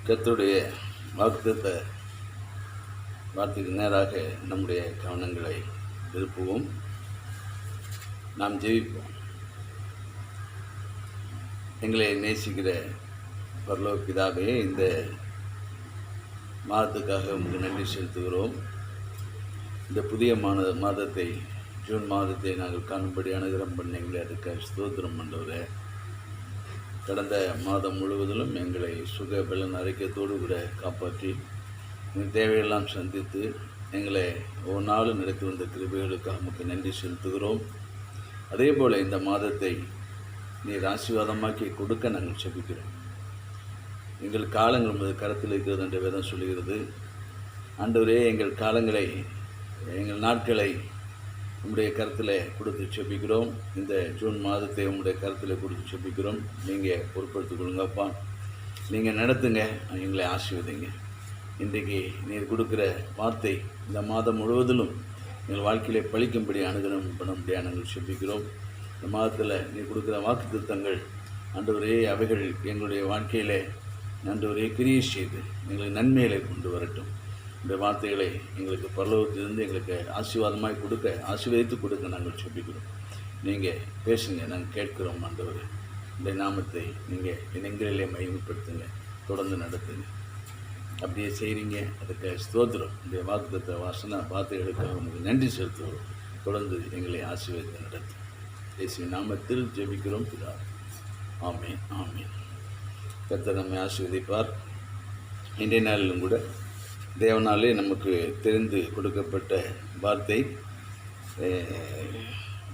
கர்த்தருடைய வாக்குத்தத்த வார்த்தைக்கு நேராக நம்முடைய கவனங்களை திருப்புவோம். நாம் ஜெபிப்போம். எங்களை நேசிக்கிற பரலோக பிதாவே, இந்த மாதத்துக்காக உங்களுக்கு நன்றி செலுத்துகிறோம். இந்த புதிய மாதத்தை ஜூன் மாதத்தை நாங்கள் காணும்படி அனுகிரகம் பண்ணீங்களே, அதுக்கு ஸ்தோத்திரம் பண்ணுறவரே. கடந்த மாதம் முழுவதிலும் எங்களை சுக பலன் அறிக்கையத்தோடு கூட காப்பாற்றி எங்கள் தேவையெல்லாம் சந்தித்து எங்களை ஒரு நாளும் நடத்தி வந்த கிருபைகளுக்காக நமக்கு நன்றி செலுத்துகிறோம். அதே போல் இந்த மாதத்தை நீர் ஆசீர்வாதமாக்கி கொடுக்க நாங்கள் செபிக்கிறோம். எங்கள் காலங்கள் உமது கரத்தில் இருக்கிறது என்ற வேதம் சொல்லுகிறது. ஆண்டவரே, எங்கள் காலங்களை, எங்கள் நாட்களை உங்களுடைய கருத்தில் கொடுத்து செபிக்கிறோம். இந்த ஜூன் மாதத்தை உங்களுடைய கருத்தில் கொடுத்து செபிக்கிறோம். நீங்கள் பொறுப்படுத்திக் கொள்ளுங்கப்பா. நீங்கள் நடத்துங்க, எங்களை ஆசீர்வதிங்க. இன்றைக்கு நீர் கொடுக்குற வார்த்தை இந்த மாதம் முழுவதிலும் எங்கள் வாழ்க்கையிலே பழிக்கும்படி அனுகிரகம் பண்ணும்படியாக நாங்கள் செபிக்கிறோம். இந்த மாதத்தில் நீர் கொடுக்குற வாக்குத்தத்தங்கள் ஆண்டவரே, அவைகள் எங்களுடைய வாழ்க்கையிலே ஆண்டவரே கிரியை செய்து எங்களுக்கு நன்மைகளை கொண்டு வரட்டும். இந்த வார்த்தைகளை எங்களுக்கு பரலோகத்திலிருந்து எங்களுக்கு ஆசீர்வாதமாய் கொடுக்க, ஆசீர்வதித்து கொடுக்க நாங்கள் செபிக்கிறோம். நீங்கள் பேசுங்க, நாங்கள் கேட்கிறோம். ஆண்டவர், இந்த நாமத்தை நீங்கள் எங்களிலே மகிமைப்படுத்துங்க, தொடர்ந்து நடத்துங்க. அப்படியே செய்கிறீங்க, அதுக்கு ஸ்தோத்திரம். இந்த வாக்குத்தத்த வார்த்தைகளுக்காக உங்களுக்கு நன்றி செலுத்துகிறோம். தொடர்ந்து எங்களை ஆசீர்வதித்து நடத்தும். இயேசுவின் நாமத்தில் ஜெபிக்கிறோம் பிதா. ஆமென், ஆமென். கர்த்தர் நம்மை ஆசீர்வதிப்பார். இன்றைய நாளிலும் கூட தேவனாலே நமக்கு தெரிந்து கொடுக்கப்பட்ட வார்த்தை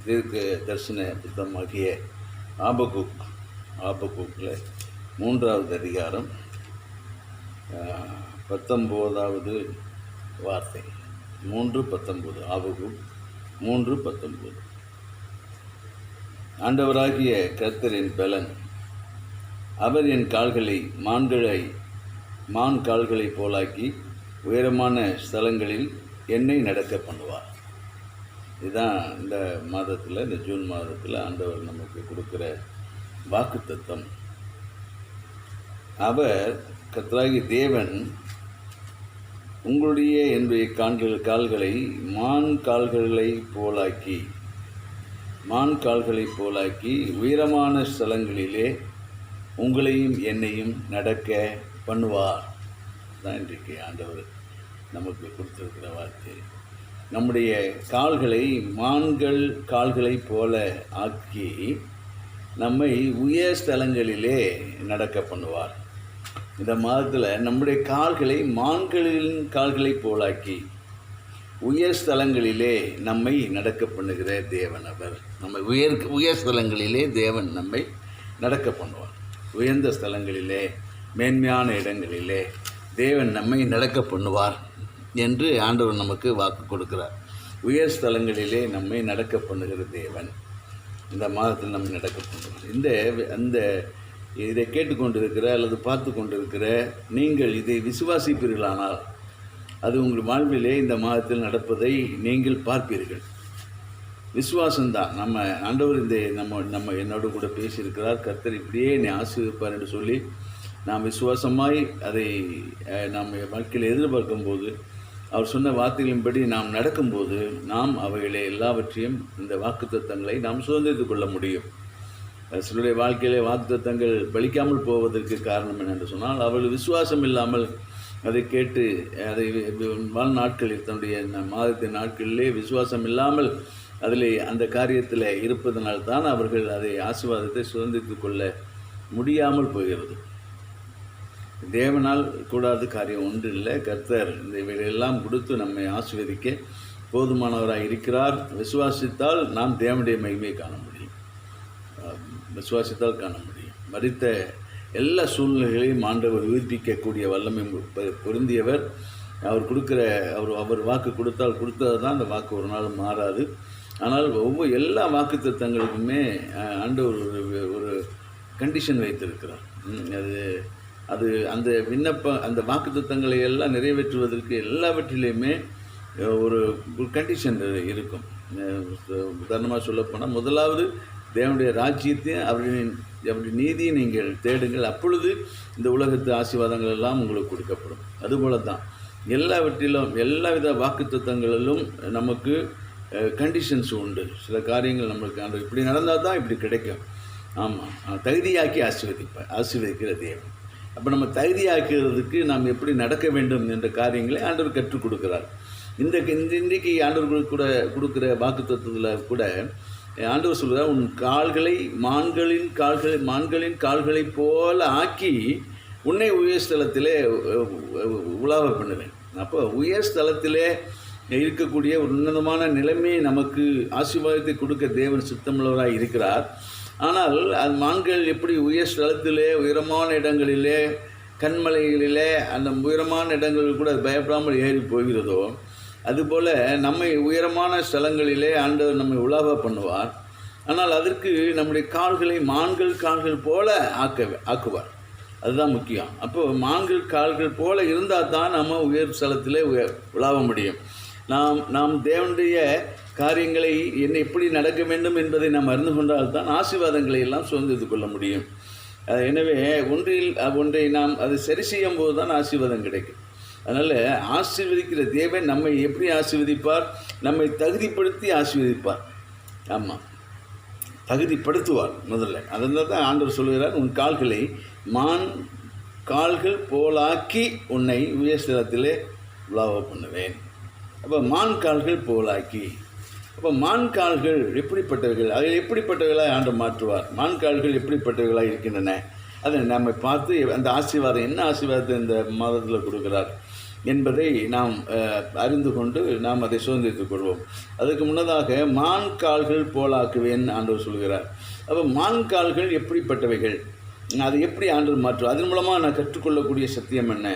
தீர்க்க தரிசன புத்தகமாகிய ஆபக்கூக்கில் 3வது அதிகாரம் 19வது வார்த்தை. 3:19. ஆபக்கூக் 3:19. ஆண்டவராகிய கர்த்தரின் பலன், அவர் என் கால்களை மான் கால்களை போலாக்கி உயரமான ஸ்தலங்களில் என்னை நடக்க பண்ணுவார். இதுதான் இந்த மாதத்தில், இந்த ஜூன் மாதத்தில் ஆண்டவர் நமக்கு கொடுக்குற வாக்குத்தத்தம். அவர் கர்த்தராகிய தேவன் உங்களுடைய என்னுடைய கால்களை மான் கால்களை போலாக்கி உயரமான ஸ்தலங்களிலே உங்களையும் என்னையும் நடக்க பண்ணுவார். தான் இன்றைக்கு ஆண்டவர் நமக்கு கொடுத்திருக்கிற வார்த்தை. நம்முடைய கால்களை கால்களை போல ஆக்கி நம்மை உயர் ஸ்தலங்களிலே நடக்க பண்ணுவார். இந்த மாதத்தில் நம்முடைய கால்களை கால்களை போலாக்கி உயர் ஸ்தலங்களிலே நம்மை நடக்க பண்ணுகிற தேவன் அவர். நம்மை உயர் ஸ்தலங்களிலே தேவன் நம்மை நடக்க பண்ணுவார். உயர்ந்த ஸ்தலங்களிலே, மேன்மையான இடங்களிலே தேவன் நம்மை நடக்க பண்ணுவார் என்று ஆண்டவர் நமக்கு வாக்கு கொடுக்கிறார். உயர் ஸ்தலங்களிலே நம்மை நடக்க பண்ணுகிற தேவன் இந்த மாதத்தில் நம்மை நடக்க பண்ணுவார். இதை கேட்டுக்கொண்டிருக்கிற அல்லது பார்த்து கொண்டிருக்கிற நீங்கள் இதை விசுவாசிப்பீர்களானால் அது உங்கள் வாழ்விலே இந்த மாதத்தில் நடப்பதை நீங்கள் பார்ப்பீர்கள். விசுவாசம்தான். நம்ம ஆண்டவர் நம்ம என்னோடு கூட பேசியிருக்கிறார். கர்த்தர் இப்படியே என்னை ஆசீர்வதிப்பார் என்று சொல்லி நாம் விசுவாசமாய் அதை நாம் வாழ்க்கையில் எதிர்பார்க்கும்போது, அவர் சொன்ன வார்த்தைகளின்படி நாம் நடக்கும்போது, நாம் அவைகளை எல்லாவற்றையும், இந்த வாக்குத்தத்தங்களை நாம் சுதந்திரித்து கொள்ள முடியும். சிலருடைய வாழ்க்கையிலே வாக்குத்தத்தங்கள் பலிக்காமல் போவதற்கு காரணம் என்னென்று சொன்னால், அவர்கள் விசுவாசம் இல்லாமல் அதை கேட்டு அதை வாழ்நாட்களில், தன்னுடைய மாதத்தின் நாட்களிலே விசுவாசம் இல்லாமல் அதில் அந்த காரியத்தில் இருப்பதனால்தான் அவர்கள் அதை ஆசீர்வாதத்தை சுதந்திரித்து கொள்ள முடியாமல் போகிறது. தேவனால் கூடாத காரியம் ஒன்று இல்லை. கர்த்தர் இந்த இவைகளெல்லாம் கொடுத்து நம்மை ஆசீர்வதிக்க போதுமானவராக இருக்கிறார். விசுவாசித்தால் நாம் தேவனுடைய மகிமையை காண முடியும். விசுவாசித்தால் காண முடியும். மரித்த எல்லா சூழ்நிலைகளையும் ஆண்டவர் உயிர்ப்பிக்கக்கூடிய வல்லமை பொருந்தியவர். அவர் வாக்கு கொடுத்தது தான் அந்த வாக்கு ஒரு நாள் மாறாது. ஆனால் எல்லா வாக்குத்தத்தங்களுக்குமே ஆண்டவர் ஒரு கண்டிஷன் வைத்திருக்கிறார். அது அந்த அந்த வாக்குத்தத்தங்களை எல்லாம் நிறைவேற்றுவதற்கு எல்லாவற்றிலையுமே ஒரு கண்டிஷன் இருக்கும். உதாரணமாக சொல்லப்போனால், முதலாவது தேவனுடைய ராஜ்யத்தையும் அவருடைய நீதியை நீங்கள் தேடுங்கள், அப்பொழுது இந்த உலகத்து ஆசீர்வாதங்கள் எல்லாம் உங்களுக்கு கொடுக்கப்படும். அதுபோல தான் எல்லாவற்றிலும் எல்லாவித வாக்குத்தத்தங்களிலும் நமக்கு கண்டிஷன்ஸ் உண்டு. சில காரியங்கள் நம்மளுக்கு இப்படி நடந்தால் தான் இப்படி கிடைக்கும். ஆமாம், தகுதியாக்கி ஆசீர்வதிக்கிற தேவன். அப்போ நம்ம தகுதியாக்குறதுக்கு நாம் எப்படி நடக்க வேண்டும் என்ற காரியங்களை ஆண்டவர் கற்றுக் கொடுக்குறார். இன்றைக்கு ஆண்டவர்களுக்கு கூட கொடுக்குற வாக்குத்தத்தத்தில் கூட ஆண்டவர் சொல்கிறார், உன் கால்களை மான்களின் கால்களை போல ஆக்கி உன்னை உயர் ஸ்தலத்திலே உலாவ பண்ணுவேன். அப்போ உயர் ஸ்தலத்திலே இருக்கக்கூடிய ஒரு உன்னதமான நிலைமையை நமக்கு ஆசீர்வாதத்தை கொடுக்க தேவன் சித்தமுள்ளவராக இருக்கிறார். ஆனால் அது மான்கள் எப்படி உயர் ஸ்தலத்திலே உயரமான இடங்களிலே கண்மலைகளிலே அந்த உயரமான இடங்களில் கூட பயப்படாமல் ஏறி போகிறதோ, அதுபோல் நம்மை உயரமான ஸ்தலங்களிலே ஆண்டவர் நம்மை உலாவ பண்ணுவார். ஆனால் அதற்கு நம்முடைய கால்களை மான்கள் கால்கள் போல ஆக்குவார். அதுதான் முக்கியம். அப்போது மான்கள் கால்கள் போல இருந்தால் தான் நம்ம உயர் ஸ்தலத்திலே உலாவ முடியும். நாம் தேவனுடைய காரியங்களை என்ன எப்படி நடக்க வேண்டும் என்பதை நாம் அறிந்து கொண்டால் தான் ஆசீர்வாதங்களை எல்லாம் சுதந்திரித்து கொள்ள முடியும். எனவே ஒன்றை நாம் அதை சரி செய்யும் போது தான் ஆசீர்வாதம் கிடைக்கும். அதனால் ஆசீர்வதிக்கிற தேவன் நம்மை எப்படி ஆசீர்வதிப்பார்? நம்மை தகுதிப்படுத்தி ஆசீர்வதிப்பார். ஆமாம், தகுதிப்படுத்துவார் முதல்ல. அதனால தான் ஆண்டவர் சொல்கிறார், உன் கால்களை கால்கள் போலாக்கி உன்னை உயர்ஸ்தலத்திலே உலாவ பண்ணுவேன். அப்போ கால்கள் போலாக்கி, அப்போ கால்கள் எப்படிப்பட்டவர்கள், அதில் எப்படிப்பட்டவர்களாக ஆண்டு மாற்றுவார்? கால்கள் எப்படிப்பட்டவர்களாக இருக்கின்றன அதை நம்ம பார்த்து அந்த ஆசீர்வாதம் என்ன ஆசீர்வாதத்தை இந்த மாதத்தில் கொடுக்குறார் என்பதை நாம் அறிந்து கொண்டு நாம் அதை சுதந்திரித்துக் கொள்வோம். அதுக்கு முன்னதாக கால்கள் போலாக்குவேன் ஆண்டவர் சொல்கிறார். அப்போ கால்கள் எப்படிப்பட்டவைகள், அதை எப்படி ஆண்டவர் மாற்றுவார்? அதன் மூலமாக நான் கற்றுக்கொள்ளக்கூடிய சத்தியம் என்ன?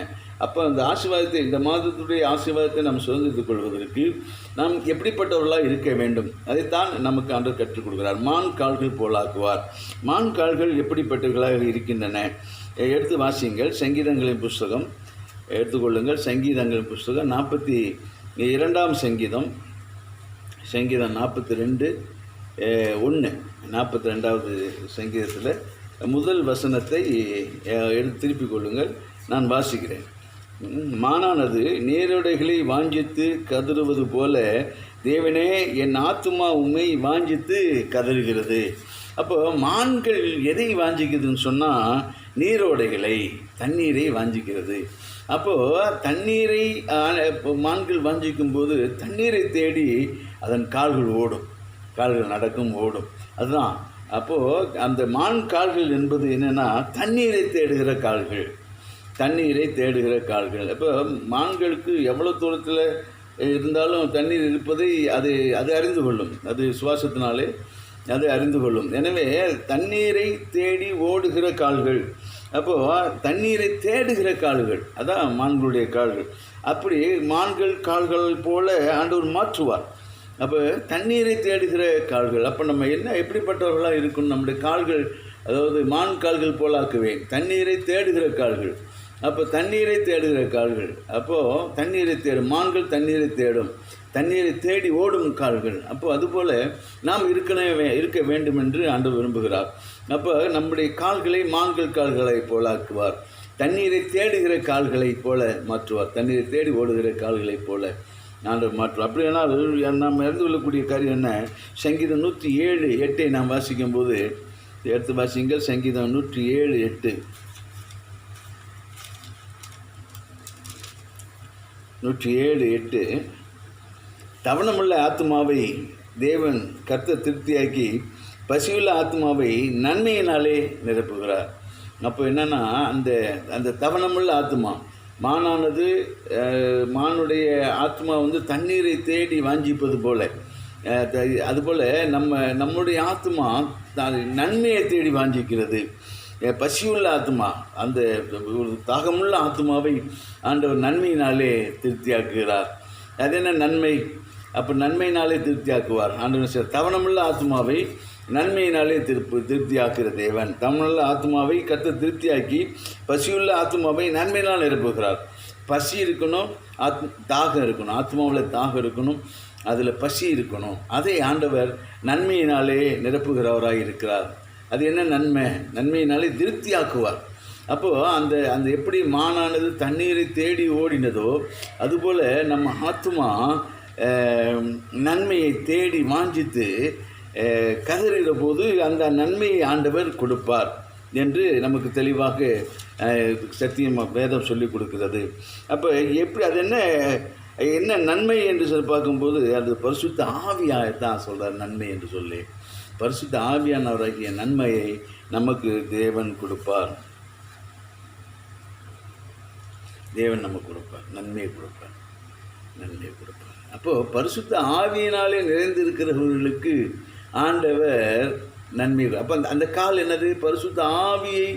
அப்போ அந்த ஆசீர்வாதத்தை, இந்த மாதத்துடைய ஆசீர்வாதத்தை நாம் சுதந்திரித்துக் கொள்வதற்கு நாம் எப்படிப்பட்டவர்களாக இருக்க வேண்டும் அதைத்தான் நமக்கு ஆண்டவர் கற்றுக் கொடுக்கிறார். கால்கள் போலாக்குவார். கால்கள் எப்படிப்பட்டவர்களாக இருக்கின்றன? எடுத்து வாசியுங்கள். சங்கீதங்களின் புஸ்தகம் எடுத்துக்கொள்ளுங்கள். சங்கீதங்களின் புஸ்தகம் 42ஆம் சங்கீதம் 42:1 42வது சங்கீதத்தில் முதல் வசனத்தை திருப்பிக் கொள்ளுங்கள். நான் வாசிக்கிறேன். மானானது நீரோடைகளை வாஞ்சித்து கதறுவது போல தேவனே என் ஆத்துமா உம்மை வாஞ்சித்து கதறுகிறது. அப்போ மான்கள் எதை வாஞ்சிக்குதுன்னு சொன்னால் நீரோடைகளை, தண்ணீரை வாஞ்சிக்கிறது. அப்போது தண்ணீரை மான்கள் வாஞ்சிக்கும் போது தண்ணீரை தேடி அதன் கால்கள் ஓடும், கால்கள் நடக்கும், ஓடும். அதுதான் அப்போது அந்த கால்கள் என்பது என்னென்னா தண்ணீரை தேடுகிற கால்கள், தண்ணீரை தேடுகிற கால்கள். இப்போ மான்களுக்கு எவ்வளோ தூரத்தில் இருந்தாலும் தண்ணீர் இருப்பதை அது அறிந்து கொள்ளும். அது சுவாசத்தினாலே அது அறிந்து கொள்ளும். எனவே தண்ணீரை தேடி ஓடுகிற கால்கள், அப்போது தண்ணீரை தேடுகிற கால்கள், அதான் மான்களுடைய கால்கள். அப்படி கால்கள் போல ஆண்டவர் மாற்றுவார். அப்போ தண்ணீரை தேடுகிற கால்கள். அப்போ நம்ம எப்படிப்பட்டவர்களாக இருக்கணும்? நம்முடைய கால்கள், அதாவது கால்கள் போலாக்குவேன், தண்ணீரை தேடுகிற கால்கள். அப்போ தண்ணீரை தேடுகிற கால்கள். அப்போது தண்ணீரை தேடும் மான்கள், தண்ணீரை தேடும், தண்ணீரை தேடி ஓடும் கால்கள். அப்போது அதுபோல் நாம் இருக்க வேண்டும் என்று ஆண்டவர் விரும்புகிறார். அப்போ நம்முடைய கால்களை கால்களை போலாக்குவார். தண்ணீரை தேடுகிற கால்களை போல மாற்றுவார். தண்ணீரை தேடி ஓடுகிற கால்களை போல ஆண்டவர் மாற்றுவார். அப்படியானால் நாம் அறிந்து கொள்ளக்கூடிய காரியம் என்ன? சங்கீதம் 107:8 நாம் வாசிக்கும் போது எடுத்து வாசிங்கள். சங்கீதம் 107:8 107:8 தவணமுள்ள ஆத்மாவை தேவன் கர்த்தர் திருப்தியாக்கி பசியுள்ள ஆத்மாவை நன்மையினாலே நிரப்புகிறார். அப்போ என்னென்னா அந்த தவணமுள்ள ஆத்மா, மானுடைய ஆத்மா தண்ணீரை தேடி வாஞ்சிப்பது போல, அதுபோல் நம்முடைய ஆத்மா நன்மையை தேடி வாஞ்சிக்கிறது. பசியுள்ள ஆத்மா, அந்த ஒரு தாகமுள்ள ஆத்மாவை ஆண்டவர் நன்மையினாலே திருப்தியாக்குகிறார். அது என்ன நன்மை? அப்போ நன்மையினாலே திருப்தியாக்குவார் ஆண்டவர். தவணமுள்ள ஆத்மாவை நன்மையினாலே திருப்தியாக்குகிற தேவன். தவணமுள்ள ஆத்மாவை கர்த்தர் திருப்தியாக்கி பசியுள்ள ஆத்மாவை நன்மையினால் நிரப்புகிறார். பசி இருக்கணும், தாகம் இருக்கணும், ஆத்மாவில் தாகம் இருக்கணும். அதில் பசி இருக்கணும். அதை ஆண்டவர் நன்மையினாலே நிரப்புகிறவராக இருக்கிறார். அது என்ன நன்மை? நன்மையினாலே திருப்தியாக்குவார். அப்போது அந்த அந்த எப்படி மானானது தண்ணீரை தேடி ஓடினதோ அதுபோல் நம்ம ஆத்துமா நன்மையை தேடி வாஞ்சித்து கதறுகிற போது அந்த நன்மையை ஆண்டவர் கொடுப்பார் என்று நமக்கு தெளிவாக சத்தியம் வேதம் சொல்லி கொடுக்கிறது. அப்போ எப்படி அது என்ன நன்மை என்று சொல்லி பார்க்கும்போது அது பரிசுத்த ஆவியாகத்தான் சொல்கிறார் நன்மை என்று சொல்லி. பரிசுத்த ஆவியானவராகிய நன்மையை நமக்கு தேவன் கொடுப்பார். தேவன் நமக்கு கொடுப்பார், நன்மையை கொடுப்பார். அப்போது பரிசுத்த ஆவியினாலே நிறைந்திருக்கிறவர்களுக்கு ஆண்டவர் நன்மை. அப்போ அந்த கால் என்னது? பரிசுத்த ஆவியை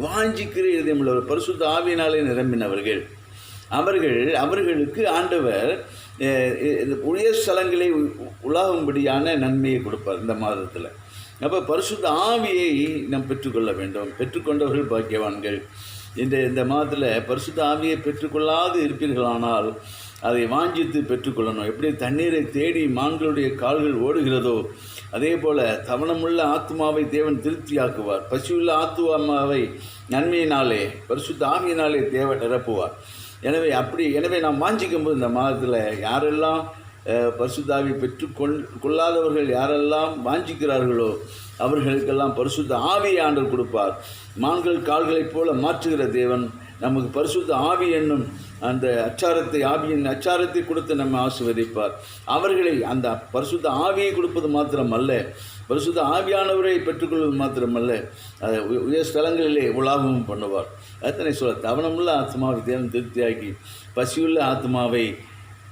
வாஞ்சிக்கிற இதயமுள்ளவர், பரிசுத்த ஆவியினாலே நிரம்பினவர்கள் அவர்களுக்கு ஆண்டவர் உயர் ஸ்தலங்களை உலாகும்படியான நன்மையை கொடுப்பார் இந்த மாதத்தில். அப்போ பரிசுத்த ஆவியை நாம் பெற்றுக்கொள்ள வேண்டும். பெற்றுக்கொண்டவர்கள் பாக்கியவான்கள். இந்த மாதத்தில் பரிசுத்த ஆவியை பெற்றுக்கொள்ளாது இருப்பீர்களானால் அதை வாஞ்சித்து பெற்றுக்கொள்ளணும். எப்படி தண்ணீரை தேடி மான்களுடைய கால்கள் ஓடுகிறதோ அதே போல் தவணமுள்ள ஆத்மாவை தேவன் திருப்தியாக்குவார். பசியுள்ள ஆத்மாவை நன்மையினாலே பரிசுத்த ஆவியினாலே தேவன் நிரப்புவார். எனவே நாம் வாஞ்சிக்கும் போது இந்த மாதத்தில் யாரெல்லாம் பரிசுத்தாவி கொள்ளாதவர்கள் யாரெல்லாம் வாஞ்சிக்கிறார்களோ அவர்களுக்கெல்லாம் பரிசுத்த ஆவியை ஆண்டவர் கொடுப்பார். மான்கள் கால்களைப் போல மாற்றுகிற தேவன் நமக்கு பரிசுத்த ஆவி என்னும் அந்த ஆவியின் அச்சாரத்தை கொடுத்து நம்ம ஆசீர்வதிப்பார். அவர்களை அந்த பரிசுத்த ஆவியை கொடுப்பது மாத்திரமல்ல, பரிசுத்த ஆவியானவரை பெற்றுக்கொள்வது மாத்திரமல்ல, அதை உயர் ஸ்தலங்களிலே உலாகவும் பண்ணுவார். அத்தனை சொல்ல தவணமுள்ள ஆத்மாவை தேவன் திருப்தியாக்கி பசியுள்ள ஆத்மாவை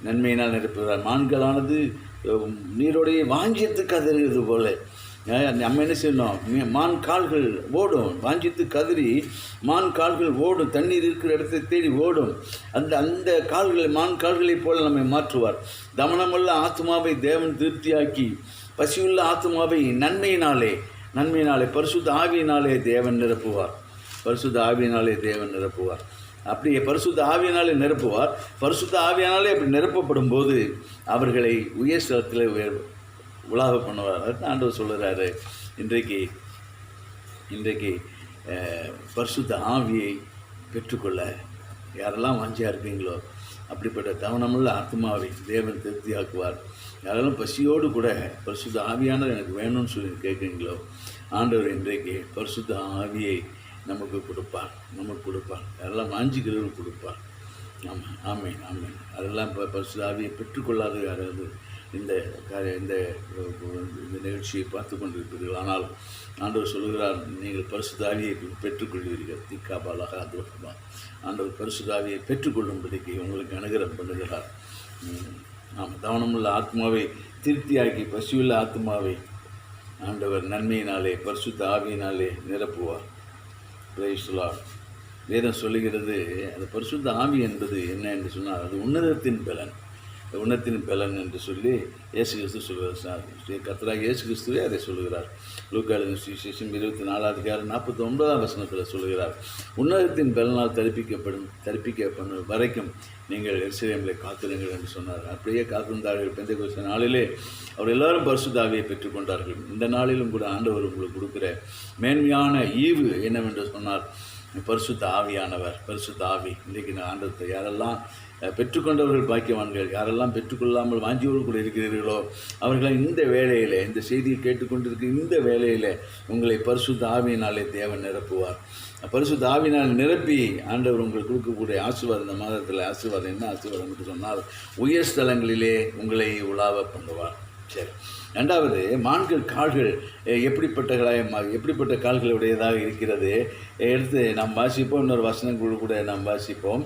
நன்மையினால் நிரப்புகிறார். மான்களானது நீரோடைய வாஞ்சியத்து கதறுகிறது போல நம்ம என்ன செய்யணும்? மான் கால்கள் ஓடும், வாஞ்சித்து கதறி மான் கால்கள் ஓடும், தண்ணீர் இருக்கிற இடத்தை தேடி ஓடும். அந்த கால்களை மான் கால்களைப் போல நம்மை மாற்றுவார். தமனமுள்ள ஆத்மாவை தேவன் திருப்தியாக்கி பசியுள்ள ஆத்மாவை நன்மையினாலே பரிசுத்த ஆவியினாலே தேவன் நிரப்புவார். அப்படியே பரிசுத்த ஆவியினாலே நிரப்புவார். பரிசுத்த ஆவியானாலே அப்படி நிரப்பப்படும் போது அவர்களை உயர் ஸ்தலத்தில் உலாக பண்ணுவார். அதுதான் ஆண்டவர் சொல்கிறாரு, இன்றைக்கு பரிசுத்த ஆவியை பெற்றுக்கொள்ள யாரெல்லாம் வாஞ்சியாக இருக்கீங்களோ அப்படிப்பட்ட கவனமுள்ள ஆத்மாவை தேவன் திருப்தியாக்குவார். யாரெல்லாம் பசியோடு கூட பரிசுத்த ஆவியானது எனக்கு வேணும்னு சொல்லி கேட்குறீங்களோ ஆண்டவர் இன்றைக்கு பரிசுத்த ஆவியை நமக்கு கொடுப்பார். யாரெல்லாம் வாஞ்சிக்கிறவர்கள் கொடுப்பார். ஆமென். அதெல்லாம் பரிசுத்த ஆவியை பெற்றுக்கொள்ளாத யாராவது இந்த நிகழ்ச்சியை பார்த்து கொண்டிருப்பீர்கள். ஆனால் ஆண்டவர் சொல்கிறார், நீங்கள் பரிசுத்த ஆவியை பெற்றுக்கொள்வீர்கள். திக்காபாலாக அதுவா ஆண்டவர் பரிசுத்த ஆவியை பெற்றுக்கொள்ளும்படிக்கு உங்களுக்கு அனுகிரகம் பண்ணுகிறார். கவனமுள்ள ஆத்மாவை திருப்தியாக்கி பசியுள்ள ஆத்மாவை ஆண்டவர் நன்மையினாலே பரிசுத்த ஆவியினாலே நிரப்புவார். Praise the Lord. வேதம் சொல்லுகிறது, அந்த பரிசுத்த ஆவி என்பது என்ன என்று சொன்னால் அது உன்னதத்தின் பலன் என்று சொல்லி இயேசு கிறிஸ்து சொல்கிறார். கர்த்தராகிய இயேசு கிறிஸ்துவே அதை சொல்லுகிறார். லூக்கா எழுதின சுவிசேஷம் 24:49 சொல்லுகிறார், உன்னதத்தின் பலனால் தரிப்பிக்கப்படும் வரைக்கும் நீங்கள் எருசலேமிலே காத்திருங்கள் என்று சொன்னார். அப்படியே காத்திருந்தார்கள். பெந்தெகோஸ்தே நாளிலே அவர் எல்லாரும் பரிசுத்த ஆவியை பெற்றுக்கொண்டார்கள். இந்த நாளிலும் கூட ஆண்டவர் உங்களுக்கு கொடுக்கிற மேன்மையான ஈவு என்னவென்று சொன்னார், பரிசுத்த ஆவியானவர். பரிசுத்த ஆவி இன்றைக்கு நான் ஆண்டவத்தை யாரெல்லாம் பெற்றுக்கொண்டவர்கள் பாக்கியவான்கள், யாரெல்லாம் பெற்றுக்கொள்ளாமல் வாஞ்சியோடு கூட இருக்கிறீர்களோ அவர்களை இந்த வேளையில், இந்த செய்தியை கேட்டுக்கொண்டிருக்கிற இந்த வேளையில் உங்களை பரிசுத்த ஆவியினாலே தேவன் நிரப்புவார். பரிசுத்த ஆவியினால் நிரப்பி ஆண்டவர் உங்களுக்கு கொடுக்கக்கூடிய ஆசீர்வாதம், இந்த மாதத்தில் ஆசீர்வாதம் என்ன ஆசீர்வாதம் என்று சொன்னால் உயர் ஸ்தலங்களிலே உங்களை உலாவ பண்ணுவார். சரி, ரெண்டாவது, மான்கள் கால்கள் எப்படிப்பட்ட கால்களுடையதாக இருக்கிறது எடுத்து நாம் வாசிப்போம். இன்னொரு வசனங்கள் கூட நாம் வாசிப்போம்.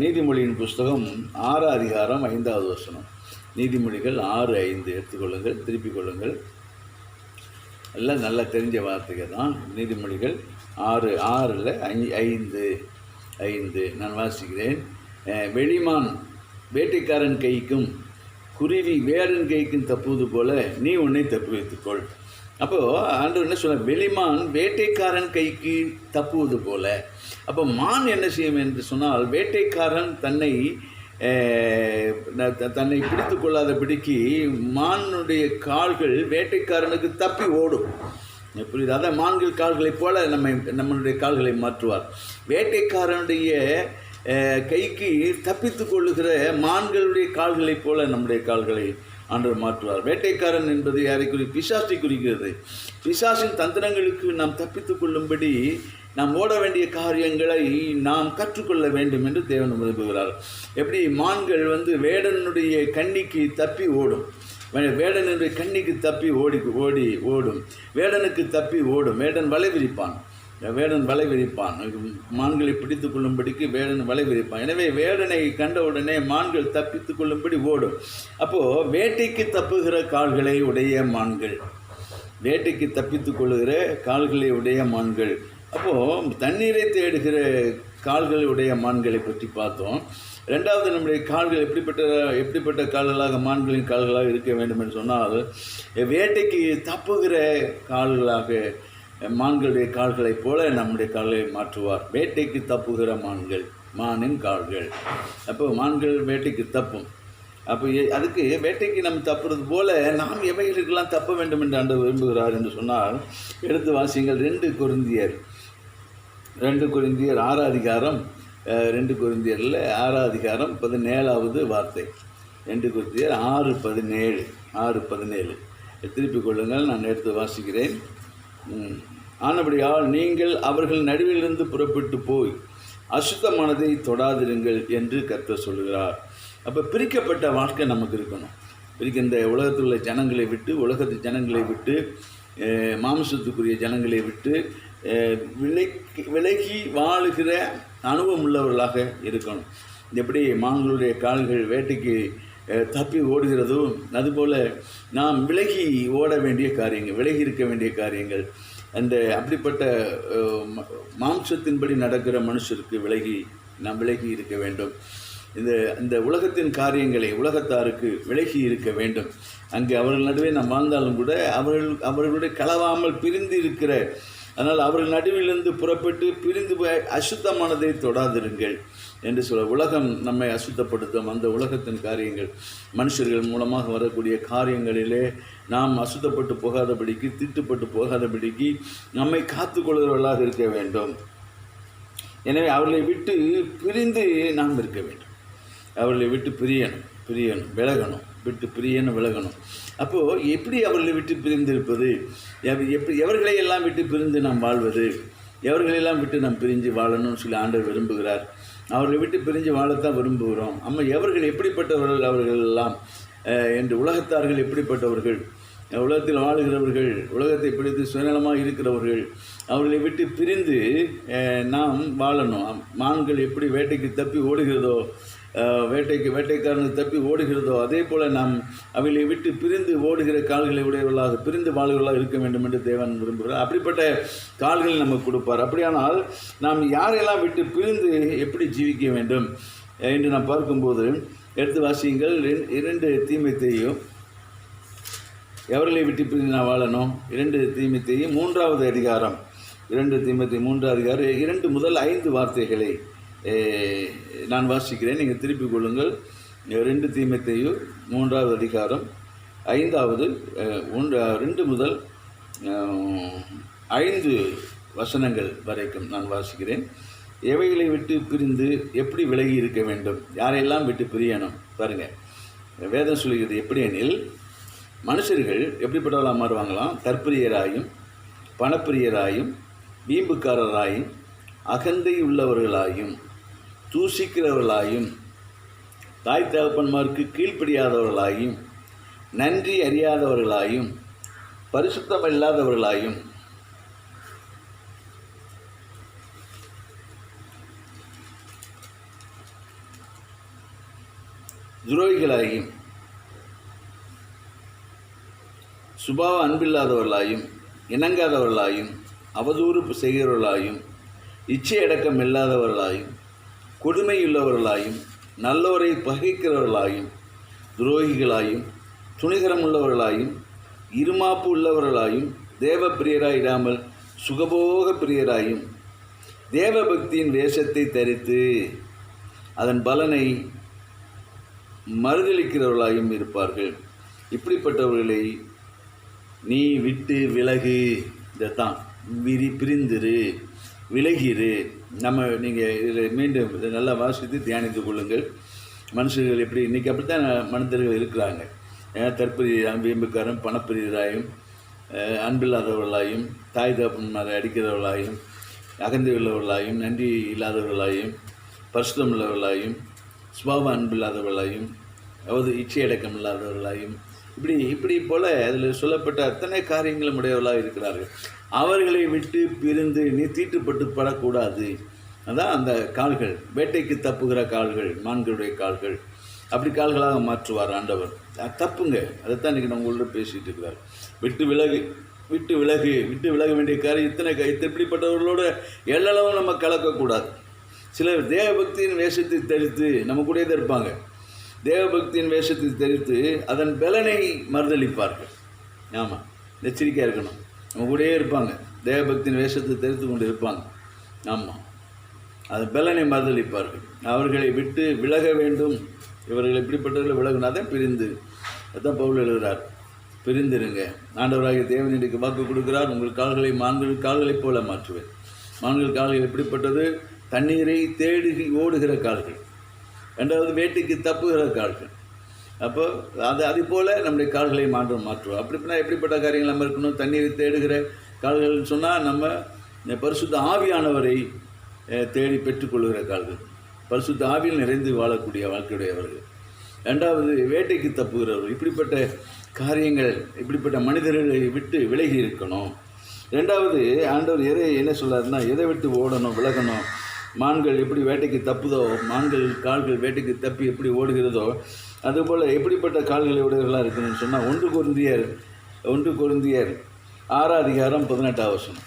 நீதிமொழியின் புஸ்தகம் 6:5 நீதிமொழிகள் 6:5 எடுத்துக்கொள்ளுங்கள், திருப்பிக் கொள்ளுங்கள். எல்லாம் நல்லா தெரிஞ்ச வார்த்தைகள் தான். நீதிமொழிகள் 6:5 நான் வாசிக்கிறேன். வெளிமான் வேட்டைக்காரன் கைக்கும் குருவி வேடன் கைக்கும் தப்புவது போல நீ உன்னை தப்பு வைத்துக்கொள். அப்போது ஆண்டவர் என்ன சொல்ல, வெளிமான் வேட்டைக்காரன் கைக்கு தப்புவது போல. அப்போ மான் என்ன செய்யும் என்று சொன்னால், வேட்டைக்காரன் தன்னை தன்னை பிடித்து கொள்ளாதபடிக்கு மானுடைய கால்கள் வேட்டைக்காரனுக்கு தப்பி ஓடும். புரியுது? அதான் மான்கள் கால்களைப் போல நம்மளுடைய கால்களை மாற்றுவார். வேட்டைக்காரனுடைய கைக்கு தப்பித்து கொள்ளுகிற மான்களுடைய கால்களைப் போல நம்முடைய கால்களை ஆண்டவர் மாற்றுவார். வேட்டைக்காரன் என்பது யாரை பிசாசை குறிக்கிறது. பிசாசின் தந்திரங்களுக்கு நாம் தப்பித்து கொள்ளும்படி நாம் ஓட வேண்டிய காரியங்களை நாம் கற்றுக்கொள்ள வேண்டும் என்று தேவன் விரும்புகிறார். எப்படி மான்கள் வேடனுடைய கண்ணிக்கு தப்பி ஓடும், வேடனுடைய கண்ணிக்கு தப்பி ஓடும், வேடனுக்கு தப்பி ஓடும். வேடன் வலை விரிப்பான், மான்களை பிடித்து கொள்ளும்படிக்கு வேடன் வலை விரிப்பான். எனவே வேடனை கண்ட உடனே மான்கள் தப்பித்து கொள்ளும்படி ஓடும். அப்போது வேட்டைக்கு தப்புகிற கால்களை உடைய மான்கள், வேட்டைக்கு தப்பித்து கொள்ளுகிற கால்களை உடைய மான்கள். அப்போது தண்ணீரை தேடுகிற கால்களை உடைய மான்களை பற்றி பார்த்தோம். ரெண்டாவது, நம்முடைய கால்கள் எப்படிப்பட்ட கால்களாக மான்களின் கால்களாக இருக்க வேண்டும் என்று சொன்னால், வேட்டைக்கு தப்புகிற கால்களாக மான்களுடைய கால்களைப் போல நம்முடைய கால்களை மாற்றுவார். வேட்டைக்கு தப்புகிற மானின் கால்கள். அப்போ மான்கள் வேட்டைக்கு தப்பும். அப்போ அதுக்கு வேட்டைக்கு நம்ம தப்புறது போல நாம் எவைகளுக்கெல்லாம் தப்ப வேண்டும் என்று ஆண்டவர் விரும்புகிறார் என்று சொன்னால், எடுத்து வாசியுங்கள். 2 கொரிந்தியர் 6 அதிகாரம், 2 கொரிந்தியரில் 6 அதிகாரம் 17வது வார்த்தை. 2 கொரிந்தியர் 6:17 திருப்பிக் கொள்ளுங்கள், நான் எடுத்து வாசிக்கிறேன். ஆனபடியால் நீங்கள் அவர்கள் நடுவிலிருந்து புறப்பட்டு போய் அசுத்தமானதை தொடாதிருங்கள் என்று கர்த்தர் சொல்கிறார். அப்போ பிரிக்கப்பட்ட வாழ்க்கை நமக்கு இருக்கணும். இந்த உலகத்தில் உள்ள ஜனங்களை விட்டு, உலகத்து ஜனங்களை விட்டு, மாம்சத்துக்குரிய ஜனங்களை விட்டு விலகி வாழுகிற அனுபவம் உள்ளவர்களாக இருக்கணும். எப்படி மான்களுடைய கால்கள் வேட்டைக்கு தப்பி ஓடுகிறதோ அதுபோல் நாம் விலகி ஓட வேண்டிய காரியங்கள், விலகி இருக்க வேண்டிய காரியங்கள், அப்படிப்பட்ட மாம்சத்தின்படி நடக்கிற மனுஷருக்கு நாம் விலகி இருக்க வேண்டும். இந்த உலகத்தின் காரியங்களை உலகத்தாருக்கு விலகி இருக்க வேண்டும். அங்கே அவர்கள் நடுவே நாம் வாழ்ந்தாலும் கூட அவர்களுடைய கலவாமல் பிரிந்து இருக்கிற, அதனால் அவர்கள் நடுவிலிருந்து புறப்பட்டு பிரிந்து போய் அசுத்தமானதை தொடாதிருங்கள் என்று சொல்ல. உலகம் நம்மை அசுத்தப்படுத்தும். அந்த உலகத்தின் காரியங்கள், மனுஷர்கள் மூலமாக வரக்கூடிய காரியங்களிலே நாம் அசுத்தப்பட்டு போகாதபடிக்கு, திட்டுப்பட்டு போகாதபடிக்கு நம்மை காத்து கொள்கிறவர்களாக இருக்க வேண்டும். எனவே அவர்களை விட்டு பிரிந்து நாம் இருக்க வேண்டும். அவர்களை விட்டு விலகணும். அப்போது எப்படி அவர்களை விட்டு பிரிந்து இருப்பது? எவர்களையெல்லாம் விட்டு பிரிந்து நாம் வாழ்வது? எவர்களெல்லாம் விட்டு நாம் பிரிஞ்சு வாழணும்னு சொல்லி ஆண்டவர் விரும்புகிறார். அவர்களை விட்டு பிரிஞ்சு வாழத்தான் விரும்புகிறோம். எவர்கள் எப்படிப்பட்டவர்கள் அவர்கள் எல்லாம் என்று, உலகத்தார்கள் எப்படிப்பட்டவர்கள், உலகத்தில் வாழுகிறவர்கள், உலகத்தை பிடித்து சுயநலமாக இருக்கிறவர்கள், அவர்களை விட்டு பிரிந்து நாம் வாழணும். மான்கள் எப்படி வேட்டைக்கு தப்பி ஓடுகிறதோ, வேட்டைக்காரனுக்கு தப்பி ஓடுகிறதோ, அதே போல் நாம் அவைகளை விட்டு பிரிந்து ஓடுகிற கால்களை உடையவர்களாக, பிரிந்து வாழ்வர்களாக இருக்க வேண்டும் என்று தேவன் விரும்புகிறார். அப்படிப்பட்ட கால்களை நமக்கு கொடுப்பார். அப்படியானால் நாம் யாரெல்லாம் விட்டு பிரிந்து எப்படி ஜீவிக்க வேண்டும் என்று நாம் பார்க்கும்போது, எடுத்து வாசியுங்கள். 2 தீமோத்தேயும், எவர்களை விட்டு பிரிந்து நான் வாழணும்? 2 தீமோத்தேயும் 3வது அதிகாரம், 2 தீமோத்தேயும் 3வது அதிகாரம் 2 முதல் 5 வார்த்தைகளை நான் வாசிக்கிறேன், நீங்கள் திருப்பிக் கொள்ளுங்கள். 2 தீமோத்தேயும் 3வது அதிகாரம் 2 முதல் 5 வசனங்கள் வரைக்கும் நான் வாசிக்கிறேன். எவைகளை விட்டு பிரிந்து எப்படி விலகி இருக்க வேண்டும், யாரையெல்லாம் விட்டு பிரியணும் பாருங்கள். வேதம் சொல்கிறது எப்படி எனில், மனுஷர்கள் எப்படிப்பட்டவர்களாக மாறுவாங்களாம்? தற்பிரியராயும், பணப்பிரியராயும், வீம்புக்காரராயும், அகந்தை உள்ளவர்களாயும், தூசிக்கிறவர்களாயும், தாய் தகப்பன்மாருக்கு கீழ்ப்படியாதவர்களாயும், நன்றி அறியாதவர்களாயும், பரிசுத்தம் இல்லாதவர்களாயும், துரோகிகளாயும், சுபாவ அன்பில்லாதவர்களாயும், இணங்காதவர்களாயும், அவதூறு செய்கிறவர்களாயும், இச்சையடக்கம் இல்லாதவர்களாயும், கொடுமையுள்ளவர்களாயும், நல்லோரை பகைக்கிறவர்களாயும், துரோகிகளாயும், துணிகரம் உள்ளவர்களாயும், இருமாப்பு உள்ளவர்களாயும், தேவ பிரியராயிடாமல் சுகபோக பிரியராயும், தேவ பக்தியின் வேஷத்தை தரித்து அதன் பலனை மறுதளிக்கிறவர்களாயும் இருப்பார்கள். இப்படிப்பட்டவர்களை நீ விட்டு விலகு. இதைத்தான் பிரிந்திரு, விலகிரு. நீங்கள் இதில் மீண்டும் இதை நல்லா வாசித்து தியானித்து கொள்ளுங்கள். மனுஷர்கள் எப்படி இன்றைக்கி அப்படித்தான் மனிதர்கள் இருக்கிறாங்க. தற்பிரியராயும், வீம்புக்காரும், பணப்பிரியராயும், அன்பில்லாதவர்களாயும், தாய் தகப்பன்மாரை அடிக்கிறவர்களாயும், அகந்தை உள்ளவர்களாயும், நன்றி இல்லாதவர்களாயும், பரிசுத்தம் உள்ளவர்களாயும், சுபாவ அன்பில்லாதவர்களாயும், அதாவது இச்சையடக்கம் இல்லாதவர்களாயும், இப்படி போல் அதில் சொல்லப்பட்ட அத்தனை காரியங்களும் உடையவர்களாக இருக்கிறார்கள். அவர்களை விட்டு பிரிந்து நீ தீட்டுப்பட்டு படக்கூடாது. அதான் அந்த கால்கள், வேட்டைக்கு தப்புகிற கால்கள், மான்களுடைய கால்கள், அப்படி கால்களாக மாற்றுவார் ஆண்டவர். தப்புங்க, அதைத்தான் இன்றைக்கி நான் உங்களோட பேசிகிட்டு இருக்கிறார். விட்டு விலக வேண்டிய காரியம் இப்படிப்பட்டவர்களோட எல்லளவும் நம்ம கலக்கக்கூடாது. சிலர் தேவபக்தியின் வேஷத்தை தரித்து நம்ம கூட தான் இருப்பாங்க. தேவபக்தியின் வேஷத்தை தரித்து அதன் பலனை மறுதளிப்பார்கள். ஆமாம், எச்சரிக்கையாக இருக்கணும். நம்ம கூடயே இருப்பாங்க, தேவபக்தியின் வேஷத்தை தரித்து கொண்டு இருப்பாங்க. ஆமாம், அதன் பலனை மறுதளிப்பார்கள். அவர்களை விட்டு விலக வேண்டும். இவர்கள் எப்படிப்பட்டவர்களை விலகுனா தான் பிரிந்து. அதுதான் பவுல் எழுதுகிறார், பிரிந்திருங்க. ஆண்டவராகிய தேவன் இன்றைக்கு வாக்கு கொடுக்கிறார், உங்கள் கால்களை மான்கள் கால்களைப் போல மாற்றுவேன். மான்கள் கால்கள் எப்படிப்பட்டது? தண்ணீரை தேடி ஓடுகிற கால்கள். ரெண்டாவது, வேட்டைக்கு தப்புகிற கால்கள். அப்போ அது போல் நம்முடைய கால்களை மாற்றுவோம். அப்படின்னா எப்படிப்பட்ட காரியங்கள் நம்ம இருக்கணும்? தண்ணீரை தேடுகிற கால்கள்னு சொன்னால் நம்ம பரிசுத்த ஆவியானவரை தேடி பெற்றுக்கொள்கிற கால்கள், பரிசுத்த ஆவியில் நிறைந்து வாழக்கூடிய வாழ்க்கையுடையவர்கள். ரெண்டாவது, வேட்டைக்கு தப்புகிறவர்கள். இப்படிப்பட்ட காரியங்கள், இப்படிப்பட்ட மனிதர்களை விட்டு விலகி இருக்கணும். ரெண்டாவது, ஆண்டவர் என்ன சொல்கிறாருன்னா, எதை விட்டு ஓடணும், விலகணும். மான்கள் எப்படி வேட்டைக்கு தப்புதோ, மான்கள் கால்கள் வேட்டைக்கு தப்பி எப்படி ஓடுகிறதோ, அதுபோல் எப்படிப்பட்ட கால்களை உடையவர்களாக இருக்கணும்னு சொன்னால் 1 கொரிந்தியர் 6:18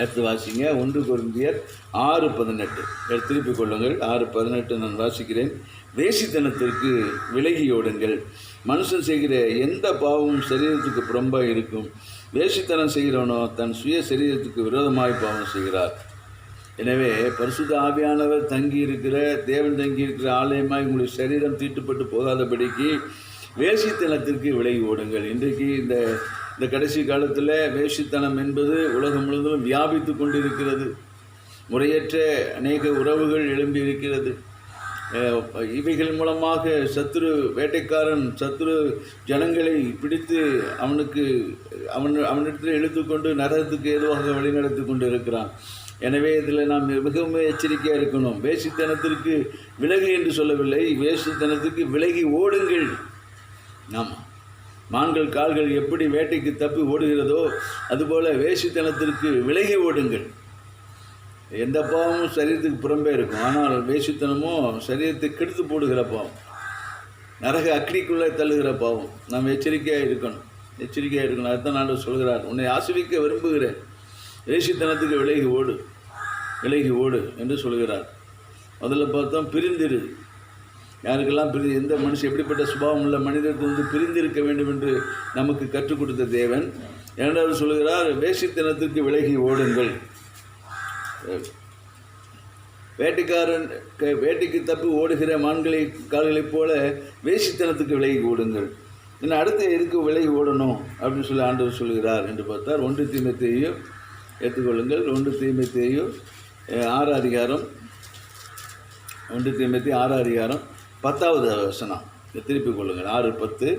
எடுத்து வாசிங்க. 1 கொரிந்தியர் 6:18 திருப்பிக் கொள்ளுங்கள். 6:18 நான் வாசிக்கிறேன். வேசித்தனத்திற்கு விலகியோடுங்கள். மனுஷன் செய்கிற எந்த பாவமும் சரீரத்துக்கு புறம்பாக இருக்கும். வேசித்தனம் செய்கிறவனோ தன் சுய சரீரத்துக்கு விரோதமாய் பாவம் செய்கிறார். எனவே பரிசுத்த ஆவியானவர் தேவன் தங்கி இருக்கிற ஆலயமாய் உங்களுடைய சரீரம் தீட்டுப்பட்டு போகாதபடிக்கு வேசித்தனத்திற்கு விலகி ஓடுங்கள். இன்றைக்கு இந்த கடைசி காலத்தில் வேசித்தனம் என்பது உலகம் முழுவதும் வியாபித்து கொண்டிருக்கிறது. முறையற்ற அநேக உறவுகள் எழும்பி இருக்கிறது. இவைகள் மூலமாக வேட்டைக்காரன் ஜனங்களை பிடித்து அவனிடத்தில் இழுத்துக்கொண்டு நரகத்துக்கு ஏதுவாக வழிநடத்தி கொண்டு இருக்கிறான். எனவே இதில் நாம் மிகவும் எச்சரிக்கையாக இருக்கணும். வேசித்தனத்திற்கு விலகு என்று சொல்லவில்லை, வேசித்தனத்திற்கு விலகி ஓடுங்கள். ஆமாம், மான்கள் கால்கள் எப்படி வேட்டைக்கு தப்பி ஓடுகிறதோ அதுபோல் வேசித்தனத்திற்கு விலகி ஓடுங்கள். எந்த பாவமும் சரீரத்துக்கு புறம்பே இருக்கும், ஆனால் வேசித்தனமோ சரீரத்தை கெடுத்து போடுகிற பாவம், நரக அக்னிக்குள்ளே தள்ளுகிற பாவம். நாம் எச்சரிக்கையாக இருக்கணும். அதுதான் நான் சொல்கிறார், உன்னை ஆசிரிக்க விரும்புகிறேன், வேசித்தனத்துக்கு விலகி ஓடு என்று சொல்கிறார். முதல்ல பார்த்தோம், பிரிந்திரு. யாருக்கெல்லாம் எந்த மனுஷன் எப்படிப்பட்ட சுபாவம் உள்ள மனிதர்கள் பிரிந்திருக்க வேண்டும் என்று நமக்கு கற்றுக் கொடுத்த தேவன். இரண்டாவது சொல்கிறார், வேசித்தனத்துக்கு விலகி ஓடுங்கள். வேட்டைக்கு தப்பி ஓடுகிற கால்களைப் போல வேசித்தனத்துக்கு விலகி ஓடுங்கள். இன்னும் அடுத்த எதுக்கு விலகி ஓடணும் அப்படின்னு சொல்லி ஆண்டவர் சொல்கிறார் என்று பார்த்தார். 1 தீமோத்தேயு எடுத்துக்கொள்ளுங்கள். 1 தீமோத்தேயு 6 10 திருப்பிக் கொள்ளுங்கள். 6:10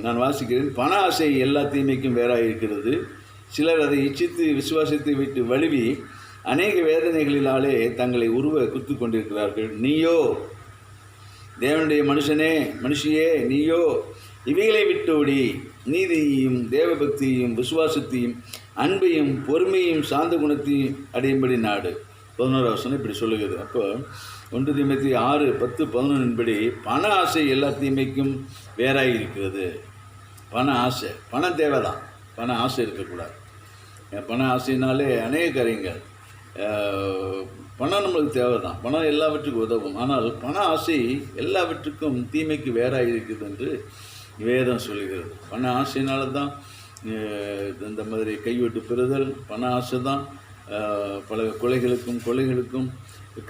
நான் வாசிக்கிறேன். பண ஆசை எல்லா தீமைக்கும் வேறாக இருக்கிறது. சிலர் அதை இச்சித்து விசுவாசத்தை விட்டு வழுவி அநேக வேதனைகளினாலே தங்களை குத்து கொண்டிருக்கிறார்கள். நீயோ தேவனுடைய மனுஷியே, நீயோ இவைகளை விட்டோடி நீதியையும் தேவபக்தியையும் விசுவாசத்தையும் அன்பையும் பொறுமையும் சாந்த குணத்தையும் அடையும்படி நாடு. 11 இப்படி சொல்லுகிறது. அப்போ 1 தீமோத்தேயு 6:10-11 படி பண ஆசை எல்லா தீமைக்கும் வேறாக இருக்கிறது. பணம் தேவைதான், பண ஆசை இருக்கக்கூடாது. பண ஆசைனாலே அநேக காரியங்கள். பணம் நம்மளுக்கு தேவை தான், பணம் எல்லாவற்றுக்கும் உதவும். ஆனால் பண ஆசை எல்லாவற்றுக்கும் தீமைக்கு வேறாக இருக்குது என்று வேதம் சொல்லுகிறது. பண ஆசையினால தான் இந்த மாதிரி கைவிட்டு பெறுதல், பண ஆசை தான் பல கொலைகளுக்கும்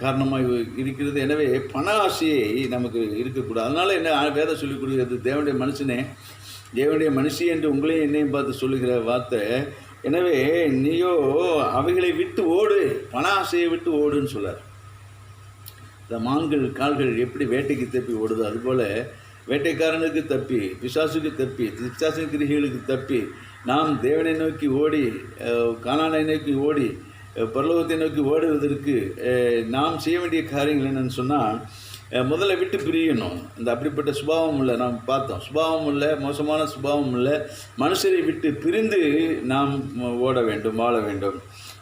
காரணமாக இருக்கிறது. எனவே பண ஆசையை நமக்கு இருக்கக்கூடாது. அதனால் என்ன வேதம் சொல்லிக் கொடுக்கிறது, தேவனுடைய மனுஷனே, தேவனுடைய மனுஷி என்று உங்களையும் என்னையும் பார்த்து சொல்லுகிற வார்த்தை. எனவே நீயோ அவைகளை விட்டு ஓடு, பண ஆசையை விட்டு ஓடுன்னு சொல்லார். இந்த மான்கள் கால்கள் எப்படி வேட்டைக்கு தப்பி ஓடுதோ அதுபோல் வேட்டைக்காரனுக்கு தப்பி, பிசாசுக்கு தப்பி, பிசாசின் கிரிகைகளுக்கு தப்பி நாம் தேவனை நோக்கி ஓடி, கானானை நோக்கி ஓடி, பரலோகத்தை நோக்கி ஓடுவதற்கு நாம் செய்ய வேண்டிய காரியங்கள் என்னென்னு சொன்னால், முதல்ல விட்டு பிரியணும். இந்த அப்படிப்பட்ட சுபாவம் இல்லை, நாம் பார்த்தோம். சுபாவம் இல்லை, மோசமான சுபாவம் இல்லை, மனுஷரை விட்டு பிரிந்து நாம் ஓட வேண்டும், வாழ வேண்டும்.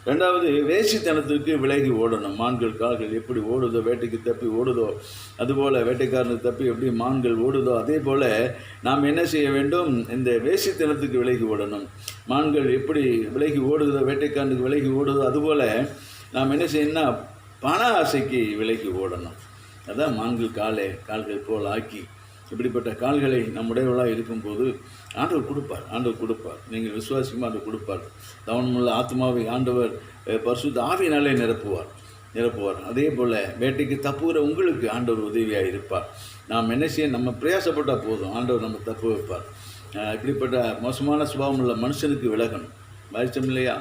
ரெண்டாவது, வேசித்தனத்துக்கு விலகி ஓடணும். மான்கள் கால்கள் எப்படி ஓடுதோ, வேட்டைக்கு தப்பி ஓடுதோ அதுபோல், வேட்டைக்காரனுக்கு தப்பி எப்படி மான்கள் ஓடுதோ அதே போல் நாம் என்ன செய்ய வேண்டும், இந்த வேசித்தனத்துக்கு விலகி ஓடணும். மான்கள் எப்படி விலகி ஓடுதோ, வேட்டைக்காரனுக்கு விலகி ஓடுதோ அதுபோல் நாம் என்ன செய்யணும்னா பண ஆசைக்கு விலகி ஓடணும். அதான் மான்கள் கால்கள் போல் ஆக்கி, இப்படிப்பட்ட கால்களை நம்முடையவளாக இருக்கும்போது ஆண்டவர் கொடுப்பார். நீங்கள் விசுவாசிக்குமா ஆண்டவர் கொடுப்பார். கவனமுள்ள ஆத்மாவை ஆண்டவர் பரிசுத்த ஆவியினாலே நிரப்புவார். அதே போல் வேட்டைக்கு தப்புகிற உங்களுக்கு ஆண்டவர் உதவியாக இருப்பார். நாம் என்ன செய்ய, நம்ம பிரயாசப்பட்டால் போதும், ஆண்டவர் நம்ம தப்பு வைப்பார். இப்படிப்பட்ட மோசமான சுபாவம் உள்ள மனுஷனுக்கு விலகணும். வாசிச்சோம் இல்லையா,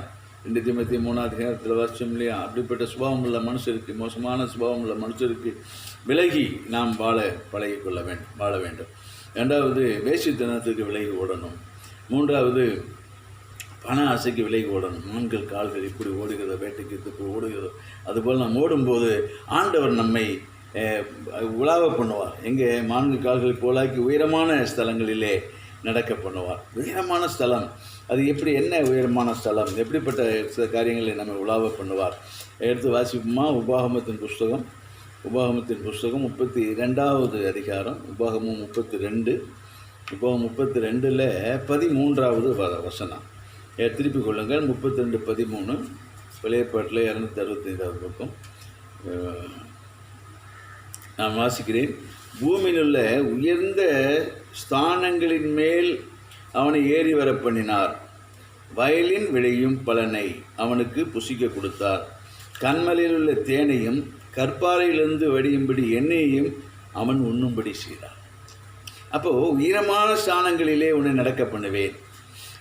2 தீமோத்தேயு 3 வாசிச்சோம் இல்லையா, அப்படிப்பட்ட சுபாவம் உள்ள மனுஷருக்கு, மோசமான சுபாவம் உள்ள மனுஷருக்கு விலகி நாம் வாழ வேண்டும். ரெண்டாவது, வேசித்தனத்துக்கு விலகி ஓடணும். மூன்றாவது, பண ஆசைக்கு விலகி ஓடணும். மான்கள் கால்கள் இப்படி ஓடுகிறதோ, வேட்டைக்கு இப்படி ஓடுகிறதோ அதுபோல் நாம் ஓடும்போது ஆண்டவர் நம்மை உலாவ பண்ணுவார். எங்கே, மான்கள் கால்களை போலாக்கி உயரமான ஸ்தலங்களிலே நடக்க பண்ணுவார். உயரமான ஸ்தலம், அது எப்படி, என்ன உயரமான ஸ்தலம், எப்படிப்பட்ட காரியங்களை நம்ம உலாவ பண்ணுவார். எடுத்து வாசிப்போமா, உபாகமத்தின் புஸ்தகம் 32வது அதிகாரம், உபாகமம் 32, உபாகம் 32ல் 13வது வசனம். திருப்பிக் கொள்ளுங்கள். 32:13, பழைய பாட்டில் 265வது பக்கம் நான் வாசிக்கிறேன். பூமியில் உள்ள உயர்ந்த ஸ்தானங்களின் மேல் அவனை ஏறி வர பண்ணினார். வயலின் விளையும் பலனை அவனுக்கு புசிக்க கொடுத்தார். கண்மலையில் உள்ள தேனையும் கற்பாறையிலிருந்து வடியும்படி எண்ணெயையும் அவன் உண்ணும்படி செய்தார். அப்போது உயரமான ஸ்தானங்களிலே உன்னை நடக்க பண்ணுவேன்.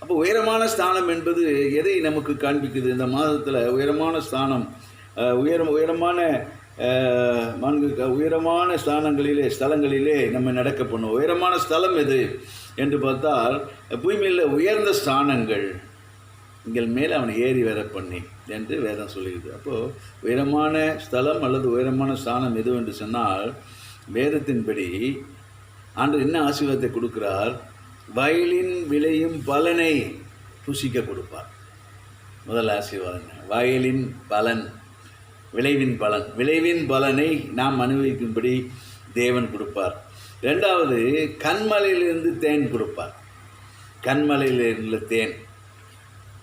அப்போ உயரமான ஸ்தானம் என்பது எதை நமக்கு காண்பிக்குது? இந்த மாதத்தில் உயரமான ஸ்தானம், உயரமான ஸ்தலங்களிலே நம்ம நடக்க பண்ணுவோம். உயரமான ஸ்தலம் எது என்று பார்த்தால், பூமியில் உயர்ந்த ஸ்தானங்கள் எங்கள் மேலே அவனை ஏறி வர பண்ணி என்று வேதம் சொல்லுகிறது. அப்போது உயரமான ஸ்தலம் அல்லது உயரமான ஸ்தானம் எது என்று சொன்னால், வேதத்தின்படி ஆண்டவர் என்ன ஆசீர்வாதத்தை கொடுக்கிறார்? வயலின் விளையும் பலனை புசிக்க கொடுப்பார். முதல் ஆசீர்வாதம், வயலின் பலன், விளைவின் பலனை நாம் அனுபவிக்கும்படி தேவன் கொடுப்பார். ரெண்டாவது, கண்மலையிலிருந்து தேன் கொடுப்பார். கண்மலையிலிருந்து தேன்.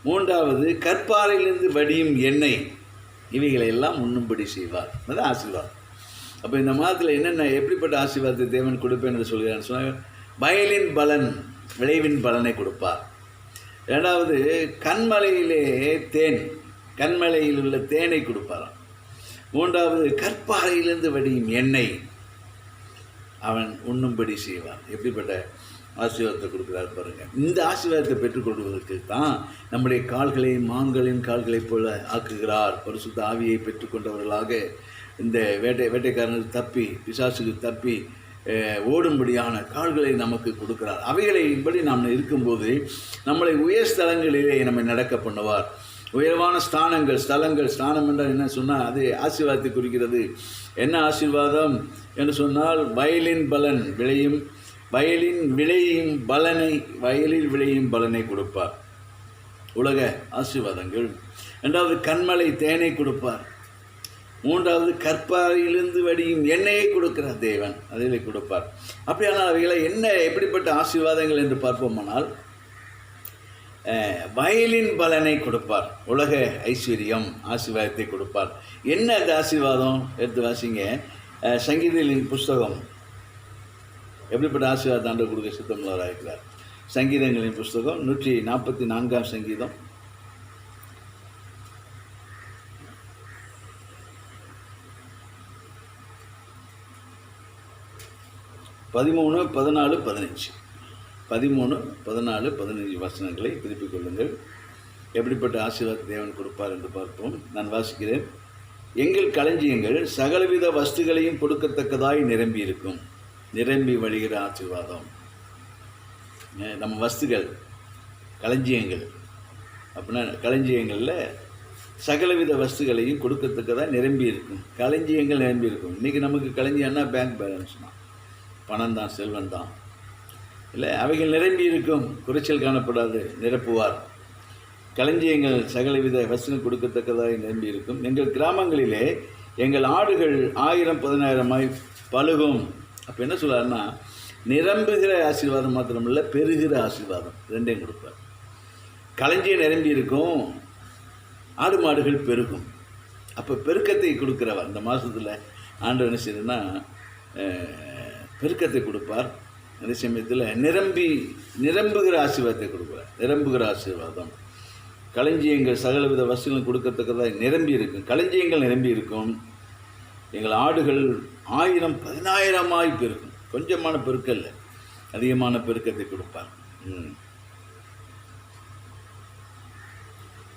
மூன்றாவது, கற்பாறையிலிருந்து வடியும் எண்ணெய், இவைகளை எல்லாம் உண்ணும்படி செய்வார். அதுதான் ஆசீர்வாதம். அப்போ இந்த மாதத்தில் என்னென்ன, எப்படிப்பட்ட ஆசீர்வாதத்தை தேவன் கொடுப்பேன் என்று சொல்கிறான்னு சொன்னால், வயலின் பலன், விளைவின் பலனை கொடுப்பார். ரெண்டாவது, கண்மலையிலே தேன், கண்மலையில் உள்ள தேனை கொடுப்பாராம். மூன்றாவது, கற்பாறையிலிருந்து வடியும் எண்ணெய் அவன் உண்ணும்படி செய்வான். எப்படிப்பட்ட ஆசீர்வாதத்தை கொடுக்குறாரு பாருங்கள். இந்த ஆசீர்வாதத்தை பெற்றுக்கொள்வதற்கு தான் நம்முடைய கால்களை மான்களின் கால்களைப் போல ஆக்குகிறார். பரிசுத்த ஆவியை பெற்றுக்கொண்டவர்களாக இந்த வேட்டைக்காரனுக்கு தப்பி, பிசாசுக்கு தப்பி ஓடும்படியான கால்களை நமக்கு கொடுக்கிறார். அவைகளின்படி நாம் இருக்கும்போது நம்மளை உயர் ஸ்தலங்களிலே நம்மை நடக்க பண்ணுவார். உயர்வான ஸ்தானம் என்றால் என்ன சொன்னால், அது ஆசீர்வாதத்தை குறிக்கிறது. என்ன ஆசீர்வாதம் என்று சொன்னால், வயலில் விளையும் பலனை கொடுப்பார். உலக ஆசீர்வாதங்கள். ரெண்டாவது, கண்மலை தேனை கொடுப்பார். மூன்றாவது, கற்பாறையிலிருந்து வடியும் எண்ணெயை கொடுக்கிறார் தேவன், அதிலே கொடுப்பார். அப்படியானால் அவைகளை என்ன, எப்படிப்பட்ட ஆசீர்வாதங்கள் என்று பார்ப்போமானால், வயலின் பலனை கொடுப்பார். உலக ஐஸ்வர்யம் ஆசீர்வாதத்தை கொடுப்பார். என்ன அந்த ஆசீர்வாதம்? எடுத்து வாசிங்க. சங்கீதங்களின் புஸ்தகம், எப்படிப்பட்ட ஆசீர்வாதம் ஆண்டவர் கொடுக்க சித்தமுள்ளவராக இருக்கிறார். சங்கீதங்களின் புஸ்தகம் 144 சங்கீதம், 1 13, 14, 15 13, 14, 15 வசனங்களை திருப்பிக் கொள்ளுங்கள். எப்படிப்பட்ட ஆசீர்வாத தேவன் கொடுப்பார் என்று பார்ப்போம். நான் வாசிக்கிறேன். எங்கள் களஞ்சியங்கள் சகலவித வஸ்துகளையும் கொடுக்கத்தக்கதாய் நிரம்பி இருக்கும். நிரம்பி வழிகிற ஆசீர்வாதம். நம்ம வஸ்துகள் களஞ்சியங்கள் அப்படின்னா களஞ்சியங்களில் சகலவித வஸ்துகளையும் கொடுக்கத்தக்கதாக நிரம்பி இருக்கும். களஞ்சியங்கள் நிரம்பி இருக்கும். இன்றைக்கி நமக்கு களஞ்சியம்னா பேங்க் பேலன்ஸ் தான், பணம் தான், செல்வம் தான். இல்லை, அவைகள் நிரம்பி இருக்கும், குறைச்சல் காணப்படாது, நிரப்புவார். களஞ்சியங்கள் சகலவித வஸ்துகள் கொடுக்கத்தக்கதாக நிரம்பி இருக்கும். எங்கள் கிராமங்களிலே எங்கள் ஆடுகள் 1000 10,000 பழுகும். அப்போ என்ன சொல்கிறாருன்னா, நிரம்புகிற ஆசீர்வாதம் மாத்திரமில்லை, பெருகிற ஆசீர்வாதம் ரெண்டையும் கொடுப்பார். களஞ்சியம் நிரம்பி இருக்கும், ஆடு மாடுகள் பெருகும். அப்போ பெருக்கத்தை கொடுக்குறவர் இந்த மாதத்தில் ஆண்டவர் என்ன செய்யணும்னா பெருக்கத்தை கொடுப்பார். அதே சமயத்தில் நிரம்புகிற ஆசீர்வாதத்தை கொடுக்குறார். நிரம்புகிற ஆசீர்வாதம். களஞ்சியங்கள் சகலவித வசதிகளும் கொடுக்கத்தக்கதாக நிரம்பி இருக்கும். களஞ்சியங்கள் நிரம்பி இருக்கும். எங்கள் ஆடுகள் 1000 10,000 பெருக்கும். கொஞ்சமான பெருக்கம் இல்லை, அதிகமான பெருக்கத்தை கொடுப்பார்.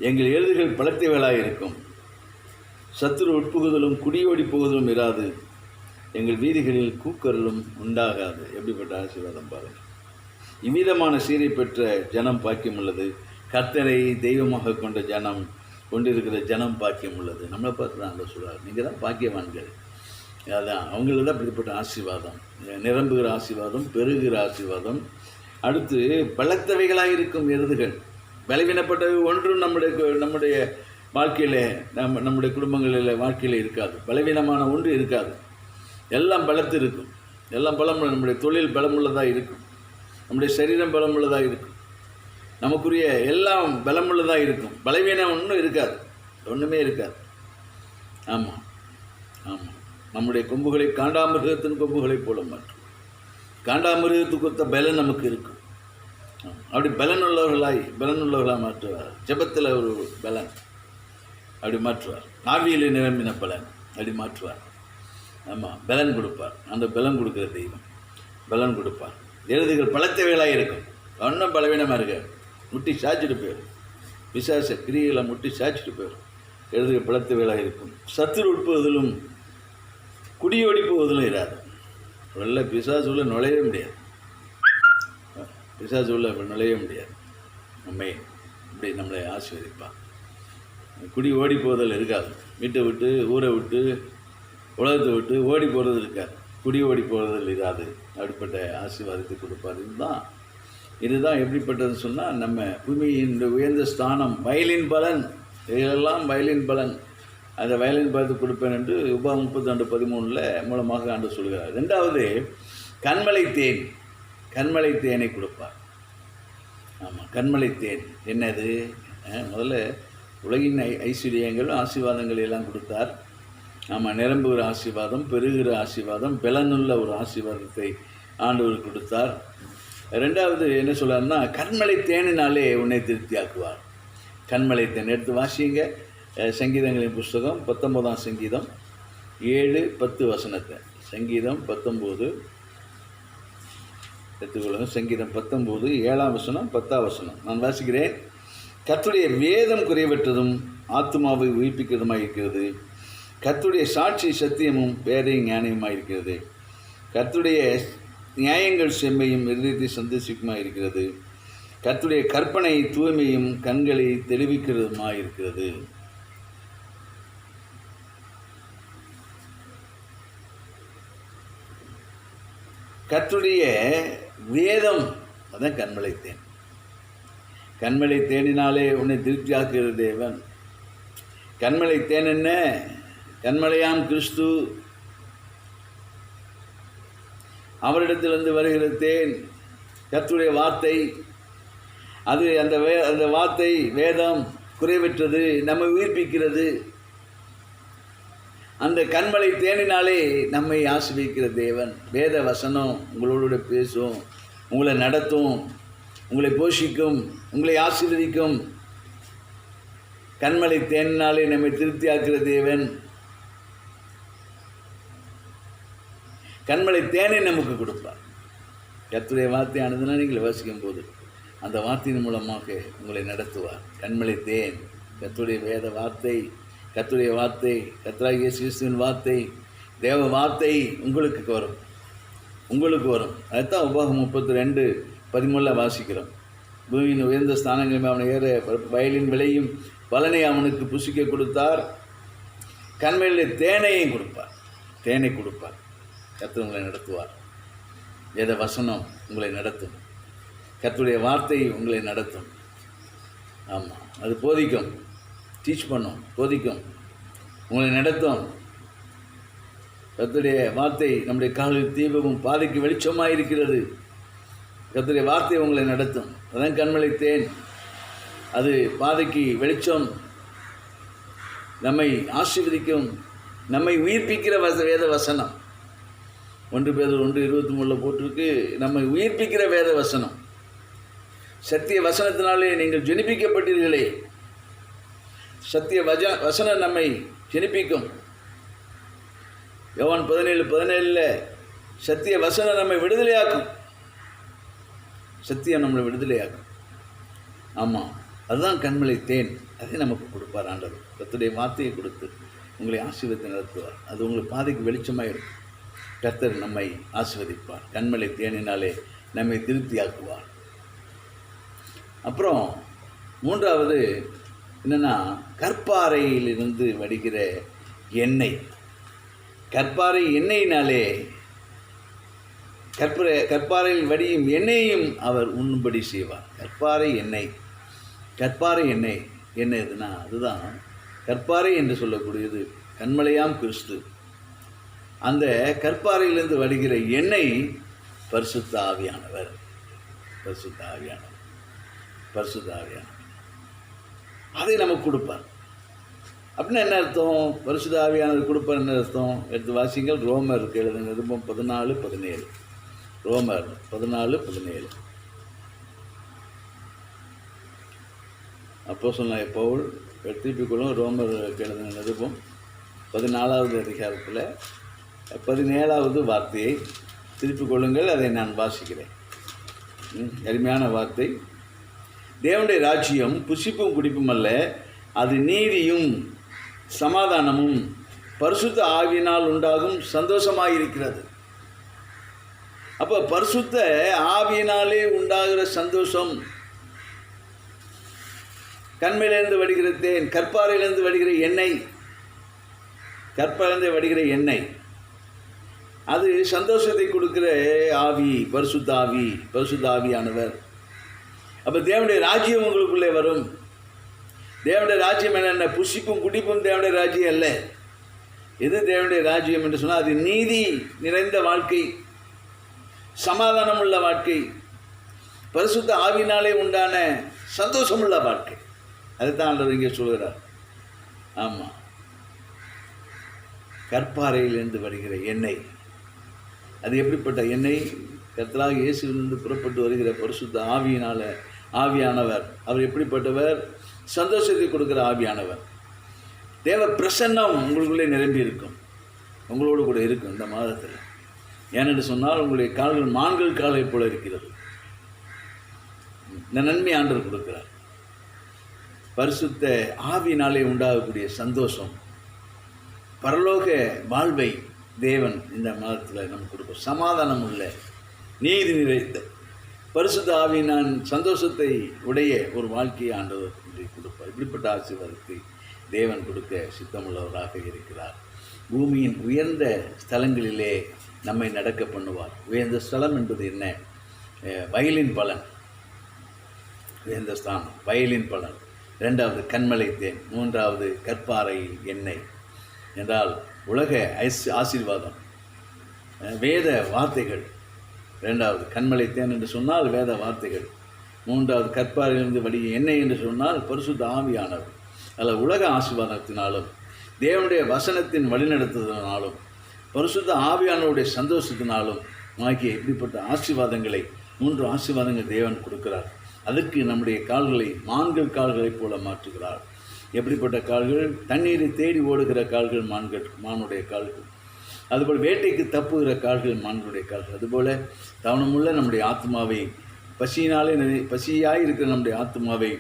எங்கள் எழுதுகள் பலத்தவைகளாக இருக்கும். சத்துரு உட்புகுதலும் குடியோடி போகுதலும் இராது. எங்கள் வீதிகளில் கூக்கரலும் உண்டாகாது. எப்படிப்பட்ட ஆசீர்வாதம் பாருங்கள். இவ்விதமான சீரை பெற்ற ஜனம் பாக்கியம் உள்ளது. கர்த்தரை தெய்வமாக கொண்ட ஜனம் கொண்டிருக்கிற ஜனம் பாக்கியம் உள்ளது. நம்மளை பார்த்து தான் அந்த சொல்கிறார், நீங்கள் தான் பாக்கியவான்கள். அதான் அவங்கள தான் இப்படிப்பட்ட ஆசீர்வாதம். நிரம்புகிற ஆசீர்வாதம், பெருகிற ஆசீர்வாதம். அடுத்து பலத்தவைகளாக இருக்கும் எருதுகள். பலவீனப்பட்டவை ஒன்றும் நம்முடைய வாழ்க்கையில் நம்முடைய குடும்பங்களில் வாழ்க்கையில் இருக்காது. பலவீனமான ஒன்று இருக்காது. எல்லாம் பலத்து இருக்கும். எல்லாம் பலமுள்ள, நம்முடைய தொழில் பலமுள்ளதாக இருக்கும், நம்முடைய சரீரம் பலமுள்ளதாக இருக்கும், நமக்குரிய எல்லாம் பலமுள்ளதாக இருக்கும். பலவீனம் ஒன்றும் இருக்காது, ஒன்றுமே இருக்காது. ஆமாம் ஆமாம். நம்முடைய கொம்புகளை காண்டாமிருகத்தின் கொம்புகளைப் போல மாற்றும். காண்டாமிருகத்துக்கு ஒத்த பலன் நமக்கு இருக்கும். அப்படி பலனுள்ளவர்களாக மாற்றுவார். ஜெபத்தில் ஒரு பலன் அப்படி மாற்றுவார். ஆவியில் நிரம்பின பலன் அப்படி மாற்றுவார். ஆமாம், பலன் கொடுப்பார். அந்த பலன் கொடுக்குற தெய்வம் பலன் கொடுப்பார். எழுதுகள் பலத்தவைகளாக இருக்கும். ஒன்றும் பலவீனமாக இருக்க முட்டி சாய்ச்சிட்டு போயிடும். விசாச கிரிகளை முட்டி சாய்ச்சிட்டு போயிடும். எழுதுகள் பலத்தவைகளாக இருக்கும். சத்துரு உட்புவதிலும் குடியோடி போவதிலும் இராது. உள்ள பிசாசுள்ள நுழைய முடியாது. பிசாசுள்ள நுழைய முடியாது. இப்படி நம்மளை ஆசீர்வதிப்பான். குடி ஓடி போவதில் இருக்காது. வீட்டை விட்டு, ஊரை விட்டு, உலகத்தை விட்டு ஓடி போகிறது இருக்காது. குடி ஓடி போவதில் இராது. அப்படிப்பட்ட ஆசீர்வாதத்தை கொடுப்பார். இதுதான் எப்படிப்பட்டதுன்னு சொன்னால், நம்ம பூமியின் உயர்ந்த ஸ்தானம், வயலின் பலன், இதெல்லாம் வயலின் பலன். அந்த வயலின் பலத்தை கொடுப்பேன் என்று உபா 32:13 மூலமாக ஆண்டு சொல்கிறார். ரெண்டாவது, கண்மலை தேன். கண்மலை தேனை கொடுப்பார். ஆமாம், கண்மலை தேன் என்னது? முதல்ல உலகின் ஐஸ்வர்யங்களும் ஆசீர்வாதங்கள் எல்லாம் கொடுத்தார். ஆமாம், நிரம்புகிற ஆசீர்வாதம், பெருகிற ஆசீர்வாதம், பலனுள்ள ஒரு ஆசீர்வாதத்தை ஆண்டவர் கொடுத்தார். ரெண்டாவது என்ன சொல்கிறார்னா, கண்மலை தேனினாலே உன்னை திருப்தியாக்குவார். கண்மலை தேன் எடுத்து வாசிங்க. சங்கீதங்களின் புஸ்தகம் 19ஆம் சங்கீதம் 7-10 சங்கீதம் 19 எடுத்துக்கொள்ளுங்கள். சங்கீதம் 19 7 10 நான் வாசிக்கிறேன். கர்த்தருடைய வேதம் குறைவற்றதும் ஆத்மாவை உயிர்ப்பிக்கிறதுமாக இருக்கிறது. கர்த்தருடைய சாட்சி சத்தியமும் பேரை ஞானமுமாக இருக்கிறது. கர்த்தருடைய நியாயங்கள் செம்மையும் இருதயத்தை சந்தோஷிக்குமாக இருக்கிறது. கர்த்தருடைய கற்பனை தூய்மையும் கண்களை தெளிவிக்கிறதுமாக இருக்கிறது. கர்த்தருடைய வேதம் அதான் கண்மலை தேன். கண்மலை தேனினாலே உன்னை திருப்தியாக்குகிற தேவன். கண்மலை தேன் என்ன? கண்மலையாம் கிறிஸ்து. அவரிடத்திலிருந்து வருகிற தேன் கர்த்தருடைய வார்த்தை. அது அந்த வார்த்தை வேதம் குறைவற்றது, நம்மை உயிர்ப்பிக்கிறது. அந்த கண்மலை தேனினாலே நம்மை ஆசீர்வதிக்கிற தேவன். வேத வசனம் உங்களோட பேசும், உங்களை நடத்தும், உங்களை போஷிக்கும், உங்களை ஆசீர்வதிக்கும். கண்மலை தேனினாலே நம்மை திருப்தியாக்குற தேவன். கண்மலை தேனை நமக்கு கொடுப்பார். கர்த்தருடைய வார்த்தையானதுன்னா நீங்கள் வாசிக்கும் போது அந்த வார்த்தையின் மூலமாக உங்களை நடத்துவார். கண்மலை தேன், கர்த்தருடைய வேத வார்த்தை, கர்த்தருடைய வார்த்தை, கர்த்தராகிய இயேசு கிறிஸ்துவின் வார்த்தை, தேவ வார்த்தை உங்களுக்கு வரும், உங்களுக்கு வரும். அதுதான் உபாகம் 32:13 வாசிக்கிறோம். பூமியின் உயர்ந்த ஸ்தானங்களுமே அவனை ஏற வயலின் விளையும் பலனை அவனுக்கு புசிக்க கொடுத்தார், கண்மையில் தேனையும் கொடுப்பார், தேனை கொடுப்பார். கர்த்தர் உங்களை நடத்துவார். வேத வசனம் உங்களை நடத்தும், கர்த்தருடைய வார்த்தை உங்களை நடத்தும். ஆமாம், அது போதிக்கும், டீச் பண்ணும், போதிக்கும், உங்களை நடத்தும். கர்த்தருடைய வார்த்தை நம்முடைய காலில் தீபமும் பாதைக்கு வெளிச்சமாக இருக்கிறது. கர்த்தருடைய வார்த்தை உங்களை நடத்தும். அதான் கண்மலை தேன், அது பாதைக்கு வெளிச்சம், நம்மை ஆசீர்வதிக்கும், நம்மை உயிர்ப்பிக்கிற வேத வசனம். 1 பேதுரு 1:23 போட்டிருக்கு, நம்மை உயிர்ப்பிக்கிற வேத வசனம். சத்திய வசனத்தினாலே நீங்கள் ஜெனிப்பிக்கப்பட்டீர்களே, சத்திய வசனம் நம்மை ஜெனிப்பிக்கும். யோவான் 17:17 சத்திய வசனம் நம்மை விடுதலையாக்கும், சத்தியம் நம்மளை விடுதலையாக்கும். ஆமாம், அதுதான் கண்மலை தேன். அதை நமக்கு கொடுப்பார் ஆண்டவர். கர்த்தருடைய வார்த்தையை கொடுத்து உங்களை ஆசீர்வதித்து நடத்துவார். அது உங்களுக்கு பாதைக்கு வெளிச்சமாக இருக்கும். கர்த்தர் நம்மை ஆசீர்வதிப்பார். கண்மலை தேனினாலே நம்மை திருப்தியாக்குவார். அப்புறம் 3வது என்னென்னா, கற்பாறையிலிருந்து வடிகிற எண்ணெய். கற்பாறை எண்ணெயினாலே கற்பாறையில் வடியும் எண்ணெயையும் அவர் உண்ணும்படி செய்வார். கற்பாறை எண்ணெய், கற்பாறை எண்ணெய் என்ன எதுனா, அதுதான் கற்பாறை என்று சொல்லக்கூடியது கண்மலையாம் கிறிஸ்து. அந்த கற்பாறையிலிருந்து வடிகிற எண்ணெய் பரிசுத்த ஆவியானவர், பரிசுத்த ஆவியானவர், பரிசுத்த ஆவியானவர். அதை நமக்கு கொடுப்பார். அப்படின்னா என்ன அர்த்தம்? பரிசுத்த ஆவியானவர் கொடுப்பார் என்ன அர்த்தம்? எடுத்து வாசிங்கள். ரோமருக்கு எழுதின நிருபம் 14:17. ரோமர் 14:17. அப்போஸ்தலனாகிய பவுல் திருப்பிக்கொள்ளும். ரோமர் எழுதின நிருபம் 14வது அதிகாரத்தில் 17வது வார்த்தையை திருப்பிக் கொள்ளுங்கள். அதை நான் வாசிக்கிறேன். அருமையான வார்த்தை. தேவனுடைய ராஜ்யம் புசிப்பும் குடிப்பும் அல்ல, அது நீதியும் சமாதானமும் பரிசுத்த ஆவியினால் உண்டாகும் சந்தோஷமாயிருக்கிறது. அப்போ பரிசுத்த ஆவியினாலே உண்டாகிற சந்தோஷம், கண்மையிலிருந்து வடிகிற தேன், கற்பாறையிலிருந்து வடிகிற எண்ணெய், கற்பாறையிலிருந்து வடிகிற எண்ணெய், அது சந்தோஷத்தை கொடுக்கிற ஆவி, பரிசுத்த ஆவி, பரிசுத்த ஆவியானவர். அப்போ தேவனுடைய ராஜ்யம் உங்களுக்குள்ளே வரும். தேவனுடைய ராஜ்யம் என்னென்ன? புசிப்பும் குடிப்பும் தேவனுடைய ராஜ்யம் அல்ல. எது தேவனுடைய ராஜ்யம் என்று சொன்னால், அது நீதி நிறைந்த வாழ்க்கை, சமாதானம் உள்ள வாழ்க்கை, பரிசுத்த ஆவினாலே உண்டான சந்தோஷமுள்ள வாழ்க்கை. அதுதான் ஆண்டவர் இங்கே சொல்கிறார். ஆமாம், கற்பாறையிலிருந்து வருகிற எண்ணெய். அது எப்படிப்பட்ட எண்ணெய்? கர்த்தராகிய இயேசுவிலிருந்து புறப்பட்டு வருகிற பரிசுத்த ஆவியானவர். அவர் எப்படிப்பட்டவர்? சந்தோஷத்தை கொடுக்கிற ஆவியானவர். தேவ பிரசன்னம் உங்களுக்குள்ளே நிரம்பி இருக்கும், உங்களோடு கூட இருக்கும் இந்த மாதத்தில். ஏனென்று சொன்னால், உங்களுடைய கால்கள் மான்கள் காலை போல இருக்கிறது. இந்த நன்மை ஆண்டவர் கொடுக்கிறார். பரிசுத்த ஆவியினாலே உண்டாகக்கூடிய சந்தோஷம், பரலோக வாழ்வை தேவன் இந்த மாதத்தில் நமக்கு கொடுப்பார். சமாதானம் உள்ள, நீதி நிறைந்த, பரிசுத்த ஆவியினான் சந்தோஷத்தை உடைய ஒரு வாழ்க்கையை ஆண்டவர் கொடுப்பார். இப்படிப்பட்ட ஆசீர்வாதத்தை தேவன் கொடுக்க சித்தமுள்ளவராக இருக்கிறார். பூமியின் உயர்ந்த ஸ்தலங்களிலே நம்மை நடக்க பண்ணுவார். உயர்ந்த ஸ்தலம் என்பது என்ன? வயலின் பலன், உயர்ந்த ஸ்தானம், வயலின் பலன். 2வது கண்மலை தேன், 3வது கற்பாறை எண்ணெய் என்றால் உலக ஆசீர்வாதம், வேத வார்த்தைகள். 2வது கண்மலை தேன் என்று சொன்னால் வேத வார்த்தைகள். 3வது கற்பாறையிலிருந்து வடிய எண்ணெய் என்று சொன்னால் பரிசுத்த ஆவியானவர். அதில் உலக ஆசீர்வாதத்தினாலும் தேவனுடைய வசனத்தின் வழிநடத்துவதனாலும் பரிசுத்த ஆவியானவருடைய சந்தோஷத்தினாலும் ஆகிய இப்படிப்பட்ட ஆசீர்வாதங்களை 3 ஆசீர்வாதங்கள் தேவன் கொடுக்கிறார். அதற்கு நம்முடைய கால்களை மான்கள் கால்களைப் போல மாற்றுகிறார். எப்படிப்பட்ட கால்கள்? தண்ணீரை தேடி ஓடுகிற கால்கள் மானுடைய கால்கள். அதுபோல் வேட்டைக்கு தப்புகிற கால்கள் மான்களுடைய கால்கள். அதுபோல் கவனமுள்ள நம்முடைய ஆத்மாவை பசியாய் இருக்கிற நம்முடைய ஆத்மாவை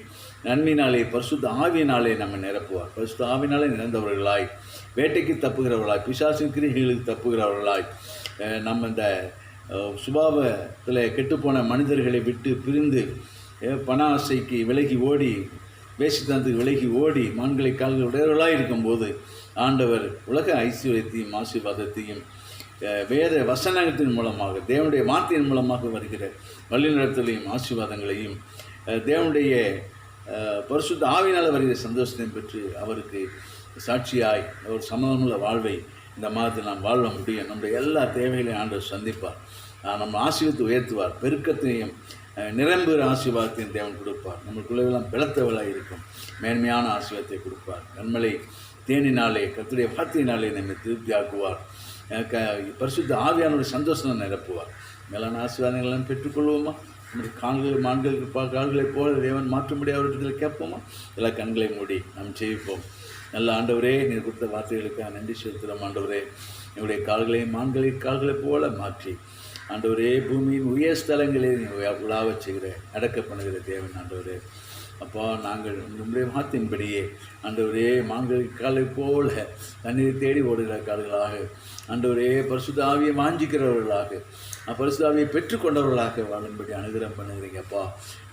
நன்மையினாலே பரிசுத்த ஆவியினாலே நம்ம நிரப்புவார். பரிசுத்த ஆவியினாலே நிறந்தவர்களாய், வேட்டைக்கு தப்புகிறவர்களாய், பிசாசின் கிரிகளுக்கு தப்புகிறவர்களாய், நம்ம இந்த சுபாவத்தில் கெட்டுப்போன மனிதர்களை விட்டு பிரிந்து பண ஆசைக்கு விலகி ஓடி, வேசித்தனத்துக்கு விலகி ஓடி, மான்களை கால்கள் உடையவர்களாக இருக்கும்போது ஆண்டவர் உலக ஐஸ்வர்யத்தையும் ஆசீர்வாதத்தையும் வேத வசனத்தின் மூலமாக, தேவனுடைய வார்த்தையின் மூலமாக வருகிற வழிநடத்தலையும் ஆசீர்வாதங்களையும், தேவனுடைய பரிசுத்த ஆவியினால் வருகிற சந்தோஷத்தையும் பெற்று அவருக்கு சாட்சியாய் ஒரு சமாதானமுள்ள வாழ்வை இந்த மாதத்தில் நாம் வாழ முடியும். நம்முடைய எல்லா தேவைகளையும் ஆண்டவர் சந்திப்பார். நம்ம ஆசீர்வத்தை உயர்த்துவார். பெருக்கத்தையும் நிரம்புகிற ஆசீர்வாதத்தையும் தேவன் கொடுப்பார். நம்மளுக்குள்ளெல்லாம் பலத்தவளாக இருக்கும் மேன்மையான ஆசீர்வாதத்தை கொடுப்பார். கண்மலை தேனினாலே கர்த்தருடைய வார்த்தையினாலே நம்மை திருப்தியாக்குவார். பரிசுத்த ஆவியானுடைய சந்தோஷம் நிரப்புவார். மேலான ஆசீர்வாதங்களெல்லாம் பெற்றுக்கொள்வோமா? நம்முடைய கால்களைப் போல தேவன் மாற்றும்படி அவரிடத்தில் கேட்போமா? எல்லா கண்களை மூடி நாம் செய்விப்போம். நல்ல ஆண்டவரே, நீர் கொடுத்த வார்த்தைகளுக்காக நன்றி செலுத்துகிறோம். ஆண்டவரே, என்னுடைய கால்களைப் போல மாற்றி ஆண்டவரே, பூமியின் உயர் ஸ்தலங்களே உலாவச் செய்கிற அடக்க பண்ணுகிற தேவன் ஆண்டவரே. அப்பா, நாங்கள் நம்முடைய வார்த்தையின்படியே ஆண்டவரே காலை போல தண்ணீரை தேடி ஓடுகிற கால்களாக, ஆண்டவரே பரிசுத்த ஆவியை வாஞ்சிக்கிறவர்களாக, பரிசுத்த ஆவியை பெற்றுக்கொண்டவர்களாக வாழும்படி அனுகிரகம் பண்ணுகிறீங்கப்பா.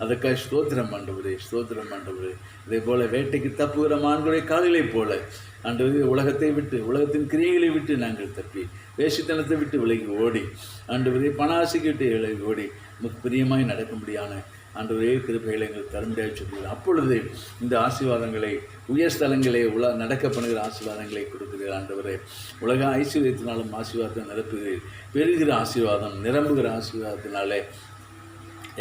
அதற்காக ஸ்தோத்திரம் ஆண்டவரே, ஸ்தோத்திரம் ஆண்டவரே. இதே போல் வேட்டைக்கு தப்புகிற மான்களுடைய கால்களைப் போல ஆண்டவரே உலகத்தை விட்டு, உலகத்தின் கிரியைகளை விட்டு நாங்கள் தப்பி, வேசித்தனத்தை விட்டு விலகி ஓடி, ஆண்டவரே பணாசைக்கு விட்டு விலகி ஓடி நமக்கு பிரியமாய் நடக்கும்படியான ஆண்டவரே கிருபைகளை எங்களுக்கு தரும்படியாக சொல்கிறீர்கள். அப்பொழுது இந்த ஆசீர்வாதங்களை, உயர் ஸ்தலங்களை நடக்க பண்ணுகிற ஆசீர்வாதங்களை கொடுக்குறீர்கள் ஆண்டவரே. உலக ஐஸ்வர்யத்தினாலும் ஆசீர்வாதத்தை நிரப்புகிறீர். பெறுகிற ஆசீர்வாதம், நிரம்புகிற ஆசீர்வாதத்தினாலே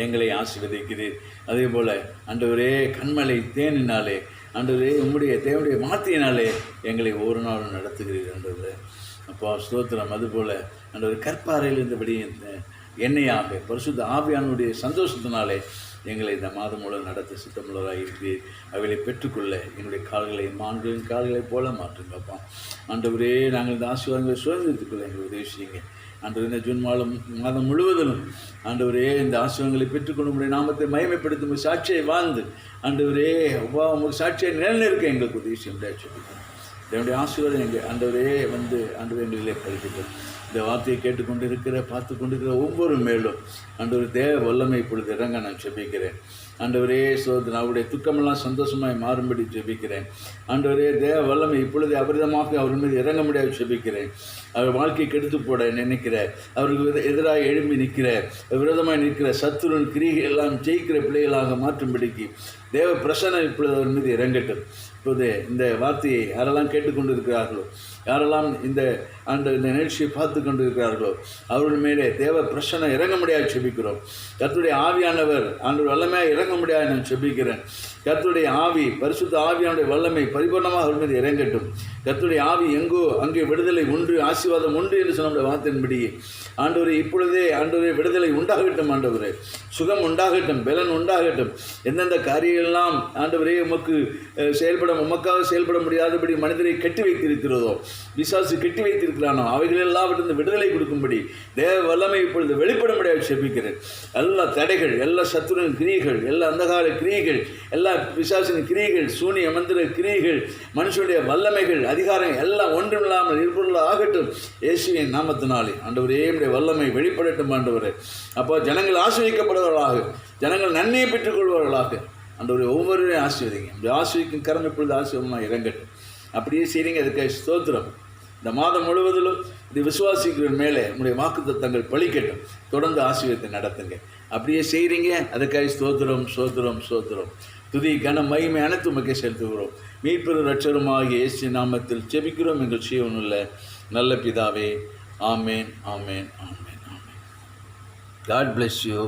எங்களை ஆசீர்வதிக்கிறீர். அதே போல் ஆண்டவரே கண்மலை தேனினாலே, ஆண்டவரே உம்முடைய தேவனுடைய வார்த்தையினாலே எங்களை ஒரு நாளும் நடத்துகிறீர் ஆண்டவரே. அப்போ ஸ்தோத்திரம். அதுபோல் ஆண்டவர் கற்பாறையில் இருந்தபடி எண்ணெயாக பரிசுத்த ஆவியானுடைய சந்தோஷத்தினாலே எங்களை இந்த மாதம் மூலம் நடத்த சித்தமுள்ளவராக இருக்கிறீர். அவைகளை பெற்றுக்கொள்ள என்னுடைய கால்களை மான்களின் கால்களைப் போல மாற்றுங்கப்பா. ஆண்டவரே, நாங்கள் இந்த ஆசீர்வாதங்களை சுதந்திரத்துக்குள்ள எங்களை உதவி செய்யுங்க ஆண்டவர். இந்த ஜூன் மாதம் முழுவதிலும் ஆண்டவரே இந்த ஆசீர்வாதங்களை பெற்றுக்கொண்டு உங்களுடைய நாமத்தை மகிமைப்படுத்தும் சாட்சியை வாழ்ந்து ஆண்டவரே உங்களுக்கு சாட்சியை நிலைநிற்க எங்களுக்கு உதவி செய்ய முடியாது. என்னுடைய ஆசீர்வாதம் எங்கள் ஆண்டவரே ஆண்டவர் எங்களிலே பழிக்கிறது. இந்த வார்த்தையை கேட்டுக்கொண்டு இருக்கிற, பார்த்து கொண்டிருக்கிற ஒவ்வொரு மேலும் ஆண்டவர் தேவ வல்லமை இப்பொழுது இறங்க நான் ஜெபிக்கிறேன். ஆண்டவரே சோதனை அவருடைய துக்கமெல்லாம் சந்தோஷமாய் மாறும்படி ஜெபிக்கிறேன். ஆண்டவரே தேவ வல்லமை இப்பொழுது அபரிதமாக அவர் மீது இறங்க முடியாது ஜெபிக்கிறேன். அவர் வாழ்க்கையை கெடுத்து போட நினைக்கிற, அவருக்கு எதிராக எழும்பி நிற்கிற, விரோதமாக நிற்கிற சத்துருவின் கிரியை எல்லாம் ஜெயிக்கிற பிள்ளைகளாக மாற்றும்படிக்கு தேவ பிரசன்னம் இப்பொழுது அவர் மீது இறங்கட்டும். இப்போது இந்த வார்த்தையை யாரெல்லாம் கேட்டுக்கொண்டு இருக்கிறார்களோ, யாரெல்லாம் இந்த நிகழ்ச்சியை பார்த்து கொண்டு இருக்கிறார்களோ அவர்கள் மேலே தேவ பிரசன்னம் இறங்க முடியாது செபிக்கிறோம். கர்த்தருடைய ஆவியானவர் ஆண்டவர் வல்லமையாக இறங்க முடியாது நான் செபிக்கிறேன். கர்த்தருடைய ஆவி, பரிசுத்த ஆவியானுடைய வல்லமை பரிபூர்ணமாக அவர் மீது இறங்கட்டும். கர்த்தருடைய ஆவி எங்கோ அங்கே விடுதலை உண்டு, ஆசீர்வாதம் உண்டு என்று சொன்ன வார்த்தையின்படி ஆண்டவரே இப்பொழுதே ஆண்டவரே விடுதலை உண்டாகட்டும். ஆண்டவரே சுகம் உண்டாகட்டும், பலன் உண்டாகட்டும். எந்தெந்த காரியெல்லாம் ஆண்டவரே உமக்காக செயல்பட முடியாதபடி மனிதரை கட்டி வைத்திருக்கிறதோ, விசாசி கட்டி வைத்திருக்கிறானோ, அவைகள் எல்லாவற்றிலிருந்து விடுதலை கொடுக்கும்படி தேவ வல்லமை இப்பொழுது வெளிப்பட முடியாது செபிக்கிறேன். எல்லா தடைகள், எல்லா சத்துருவின் கிரியைகள், எல்லா அந்தகார கிரியைகள், எல்லா விசாசின் கிரியைகள், சூனிய மந்திர கிரியைகள், மனுஷனுடைய வல்லமைகள், அதிகாரம் எல்லாம் ஒன்றுமில்லாமல் இருபொருள் ஆகட்டும் இயேசுவின் நாமத்தினாலே. ஆண்டவரே வல்லமை வெளிப்படட்டும் ஆண்டவரே. அப்போ ஜனங்கள் ஆசீர்வதிக்கப்படுவர்களாக, ஜனங்கள் நன்மையை பெற்றுக்கொள்வார்களாக. ஆண்டவரே ஒவ்வொருவரையும் ஆசீர்வதிங்க. இந்த ஆசீர்வதிக்கும் கரம் இப்பொழுது ஆசீர்வாதமாக இறங்கட்டும். அப்படியே செய்கிறீங்க, அதுக்காக ஸ்தோத்திரம். இந்த மாதம் முழுவதிலும் இது விசுவாசிக்கிற மேலே உங்களுடைய வாக்குத்தத்தங்கள் பலிக்கட்டும். தொடர்ந்து ஆசீர்வாதத்தை நடத்துங்க. அப்படியே செய்கிறீங்க, அதுக்காக ஸ்தோத்திரம் ஸ்தோத்திரம் ஸ்தோத்திரம். துதி கன மகிமை அனைத்து உமக்கே செலுத்துகிறோம். மீட்பெரும் இரட்சகருமாகிய இயேசு நாமத்தில் ஜெபிக்கிறோம் எங்கள் ஜீவனுள்ள நல்ல பிதாவே. ஆமேன், ஆமேன், ஆமேன், ஆமேன். God bless you.